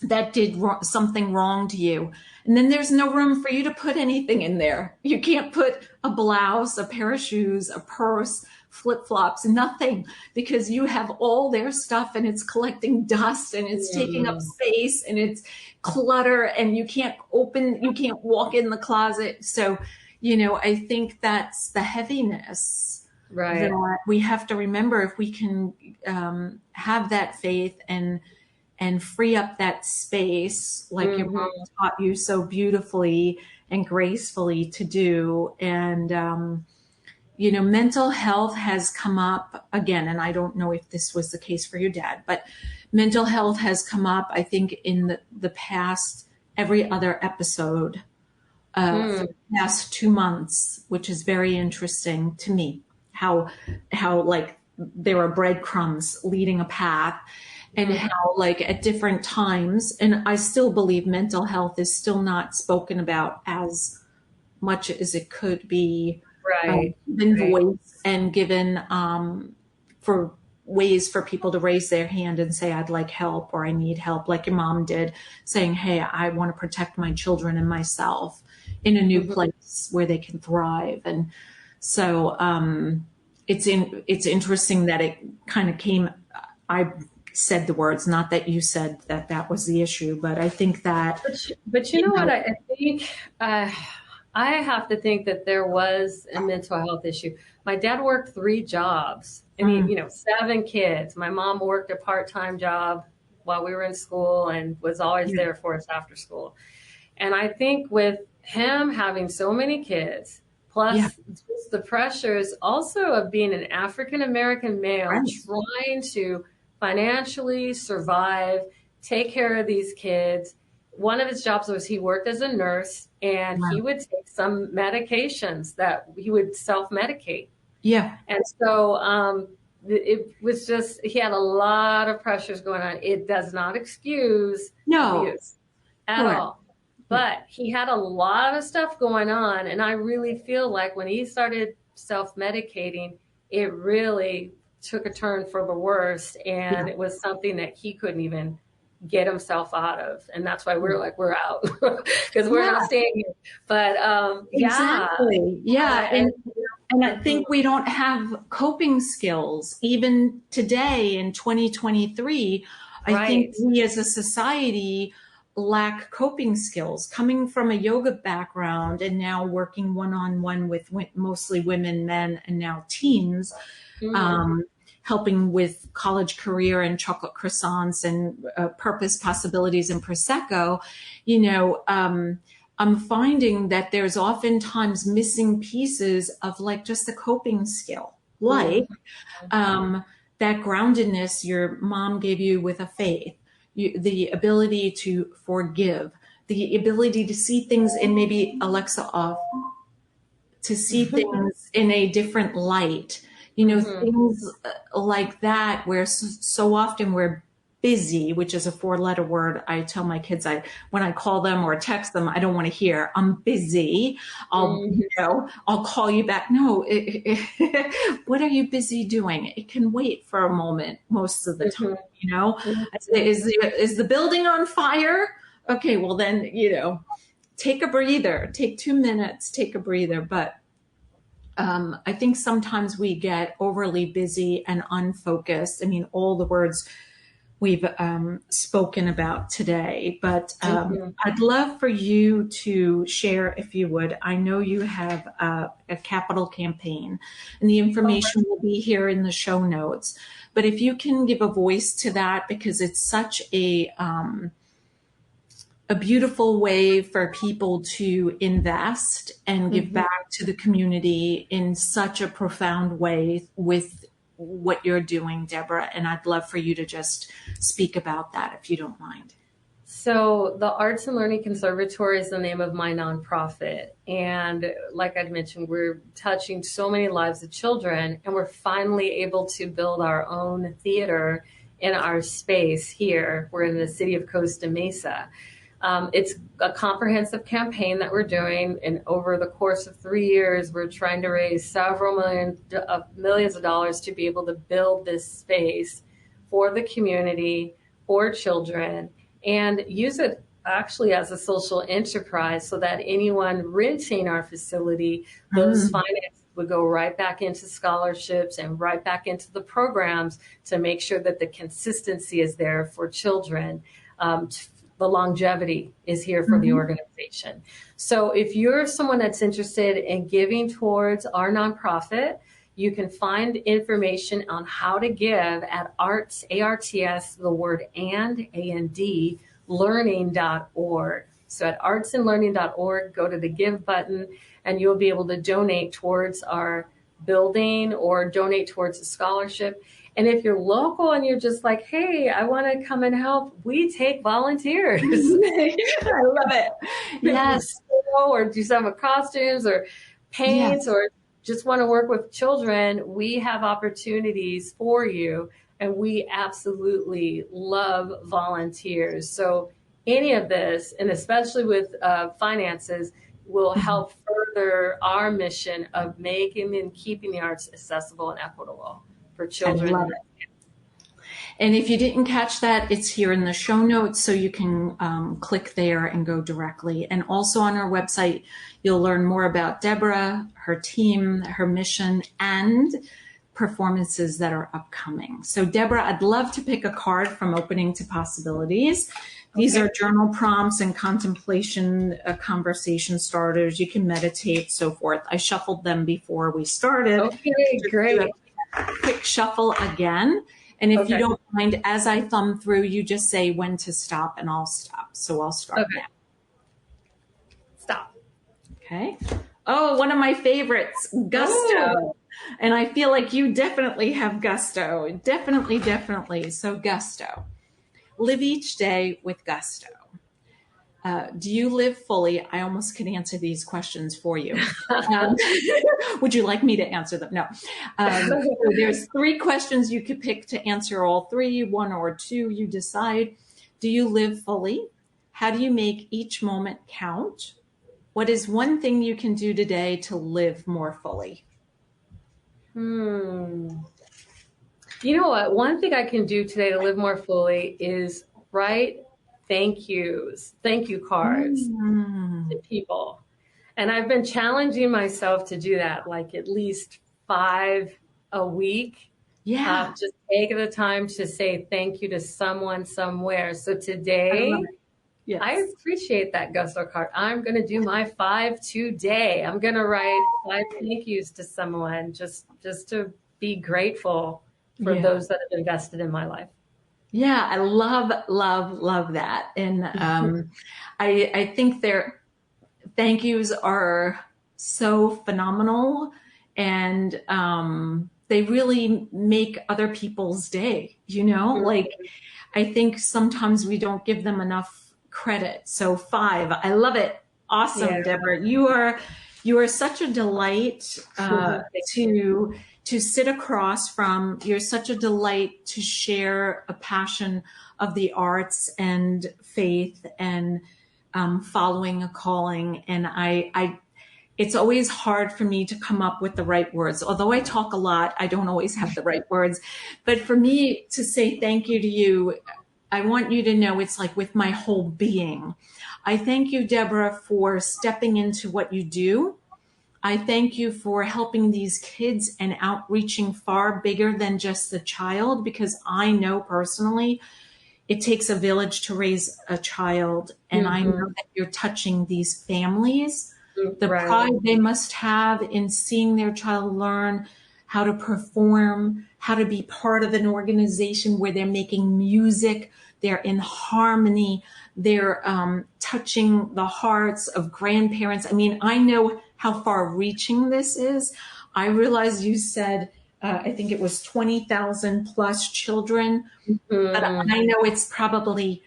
that did something wrong to you. And then there's no room for you to put anything in there. You can't put a blouse, a pair of shoes, a purse, flip-flops, nothing, because you have all their stuff and it's collecting dust and it's taking up space and it's clutter and you can't walk in the closet. So, I think that's the heaviness that we have to remember. If we can have that faith and free up that space like your mom taught you so beautifully and gracefully to do. And, mental health has come up again, and I don't know if this was the case for your dad, but mental health has come up, I think, in the past, every other episode for the past 2 months, which is very interesting to me, how like there are breadcrumbs leading a path. And how, like, at different times, and I still believe mental health is still not spoken about as much as it could be, given voice and given for ways for people to raise their hand and say, I'd like help, or I need help, like your mom did, saying, hey, I want to protect my children and myself in a new place where they can thrive. And so it's interesting that it kind of came, I said the words, not that you said that was the issue, but I think that. But you know what? I think I have to think that there was a mental health issue. My dad worked 3 jobs. I mean, 7 kids. My mom worked a part-time job while we were in school and was always there for us after school. And I think with him having so many kids, plus just the pressures also of being an African-American male trying to financially survive, take care of these kids. One of his jobs was he worked as a nurse, and he would take some medications that he would self-medicate. Yeah. And so it was just, he had a lot of pressures going on. It does not excuse abuse at all. But he had a lot of stuff going on. And I really feel like when he started self-medicating, it really took a turn for the worse, and it was something that he couldn't even get himself out of, and that's why we're like, we're out because we're not staying here. But and I think we don't have coping skills even today in 2023. I think we as a society lack coping skills. Coming from a yoga background and now working one-on-one with mostly women, men, and now teens. Helping with college career and chocolate croissants and purpose, possibilities, and Prosecco, I'm finding that there's oftentimes missing pieces of like just the coping skill, like that groundedness your mom gave you with a faith, the ability to forgive, the ability to see things in, maybe Alexa off, to see things in a different light. Things like that, where so often we're busy, which is a 4-letter word. I tell my kids, when I call them or text them, I don't want to hear, I'm busy. I'll call you back. No, what are you busy doing? It can wait for a moment most of the time, Is the building on fire? Okay, well then, take a breather, take 2 minutes, take a breather. But I think sometimes we get overly busy and unfocused. I mean, all the words we've spoken about today, but I'd love for you to share, if you would. I know you have a capital campaign, and the information will be here in the show notes. But if you can give a voice to that, because it's such a beautiful way for people to invest and give back to the community in such a profound way with what you're doing, Debora. And I'd love for you to just speak about that, if you don't mind. So the Arts and Learning Conservatory is the name of my nonprofit. And like I'd mentioned, we're touching so many lives of children, and we're finally able to build our own theater in our space here. We're in the city of Costa Mesa. It's a comprehensive campaign that we're doing, and over the course of 3 years, we're trying to raise several millions of dollars to be able to build this space for the community, for children, and use it actually as a social enterprise so that anyone renting our facility, those finances would go right back into scholarships and right back into the programs to make sure that the consistency is there for children. The longevity is here for the organization. So if you're someone that's interested in giving towards our nonprofit, you can find information on how to give at arts, A-R-T-S, the word A-N-D, learning.org. So at artsandlearning.org, go to the give button, and you'll be able to donate towards our building or donate towards a scholarship. And if you're local and you're just like, hey, I want to come and help, we take volunteers. I love it. Yes. Or do some costumes or paints, or just want to work with children, we have opportunities for you, and we absolutely love volunteers. So any of this, and especially with finances, will help further our mission of making and keeping the arts accessible and equitable for children. I love it. And if you didn't catch that, it's here in the show notes, so you can click there and go directly. And also on our website, you'll learn more about Debora, her team, her mission, and performances that are upcoming. So Debora, I'd love to pick a card from Opening to Possibilities. These are journal prompts and contemplation conversation starters. You can meditate, so forth. I shuffled them before we started. Okay, great. Quick shuffle again. And if you don't mind, as I thumb through, you just say when to stop and I'll stop. So I'll start now. Stop. Okay. Oh, one of my favorites, gusto. Oh. And I feel like you definitely have gusto. Definitely, definitely. So gusto. Live each day with gusto. Do you live fully? I almost could answer these questions for you. Would you like me to answer them? No. So there's 3 questions you could pick to answer all 3, 1 or 2, you decide. Do you live fully? How do you make each moment count? What is one thing you can do today to live more fully? You know what? One thing I can do today to live more fully is write thank you cards to people. And I've been challenging myself to do that, like at least 5 a week. Yeah. Just take the time to say thank you to someone somewhere. So today, I appreciate that gusto card. I'm going to do my 5 today. I'm going to write 5 thank yous to someone just to be grateful for those that have invested in my life. Yeah, I love, love, love that. And I think their thank yous are so phenomenal, and they really make other people's day, you know? Like, I think sometimes we don't give them enough credit. So 5, I love it. Awesome, Debora. You are such a delight to sit across from. You're such a delight to share a passion of the arts and faith and following a calling. And it's always hard for me to come up with the right words. Although I talk a lot, I don't always have the right words. But for me to say thank you to you, I want you to know it's like with my whole being. I thank you, Debora, for stepping into what you do. I thank you for helping these kids and outreaching far bigger than just the child, because I know personally it takes a village to raise a child. And I know that you're touching these families, the pride they must have in seeing their child learn how to perform, how to be part of an organization where they're making music, they're in harmony, they're touching the hearts of grandparents. I mean, I know how far reaching this is. I realize you said, I think it was 20,000 plus children, but I know it's probably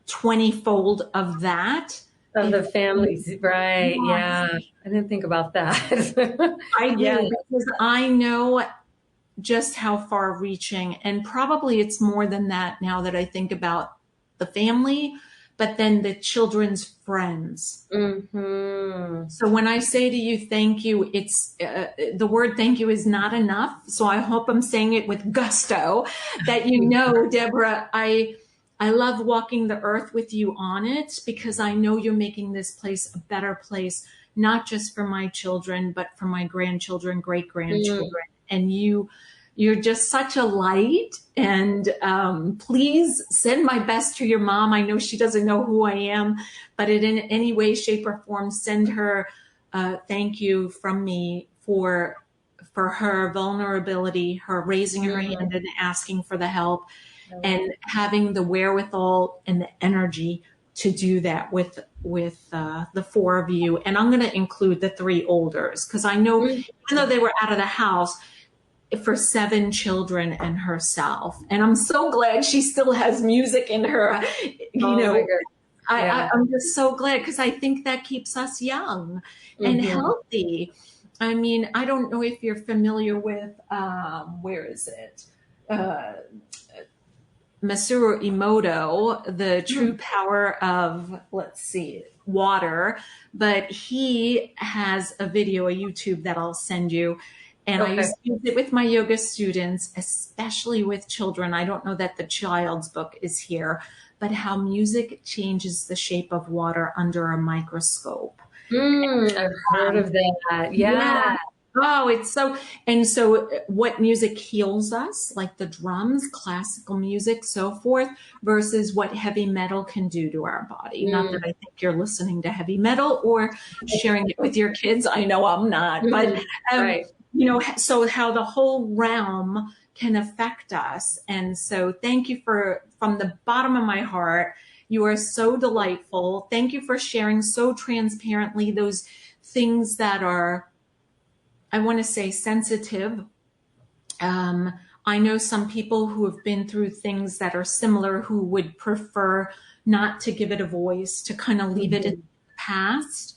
20-fold of that. Of the families, right? Yeah, I didn't think about that. I do, Yeah. because I know just how far reaching, and probably it's more than that now that I think about the family, but then the children's friends. Mm-hmm. So when I say to you, thank you, it's the word thank you is not enough. So I hope I'm saying it with gusto that, you know, Deborah, I love walking the earth with you on it, because I know you're making this place a better place, not just for my children, but for my grandchildren, great grandchildren. And you're just such a light. And please send my best to your mom. I know she doesn't know who I am, but in any way, shape, or form, send her thank you from me for her vulnerability, her raising her hand and asking for the help, and having the wherewithal and the energy to do that with the four of you. And I'm going to include the three olders, because I know even though they were out of the house, for 7 children and herself. And I'm so glad she still has music in her, you know. I'm just so glad, because I think that keeps us young and healthy. I mean, I don't know if you're familiar with, where is it? Masaru Emoto, the true power of, let's see, water. But he has a video, a YouTube that I'll send you. And I used to use it with my yoga students, especially with children. I don't know that the child's book is here, but how music changes the shape of water under a microscope. I've heard of that. Yeah. Oh, it's so, and so what music heals us, like the drums, classical music, so forth, versus what heavy metal can do to our body. Not that I think you're listening to heavy metal or sharing it with your kids. I know I'm not, but, you know, so how the whole realm can affect us. And so thank you from the bottom of my heart. You are so delightful. Thank you for sharing so transparently those things that are, I want to say, sensitive. I know some people who have been through things that are similar who would prefer not to give it a voice, to kind of leave it in the past.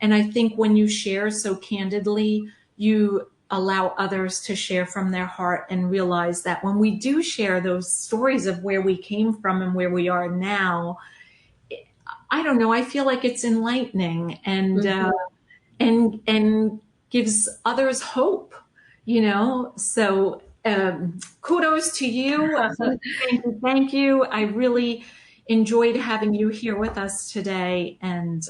And I think when you share so candidly, you allow others to share from their heart, and realize that when we do share those stories of where we came from and where we are now, I don't know, I feel like it's enlightening and gives others hope, you know? So kudos to you. Thank you. I really enjoyed having you here with us today. And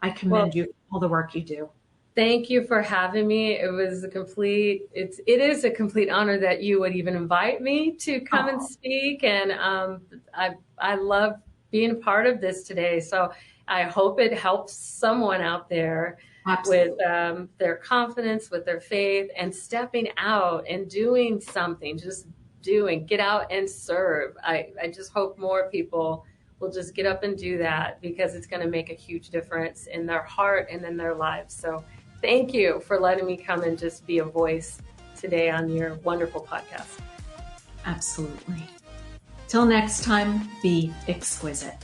I commend you for all the work you do. Thank you for having me. It was it is a complete honor that you would even invite me to come and speak. And I love being a part of this today. So I hope it helps someone out there with their confidence, with their faith, and stepping out and doing something, get out and serve. I just hope more people will just get up and do that, because it's going to make a huge difference in their heart and in their lives. So thank you for letting me come and just be a voice today on your wonderful podcast. Absolutely. Till next time, be exquisite.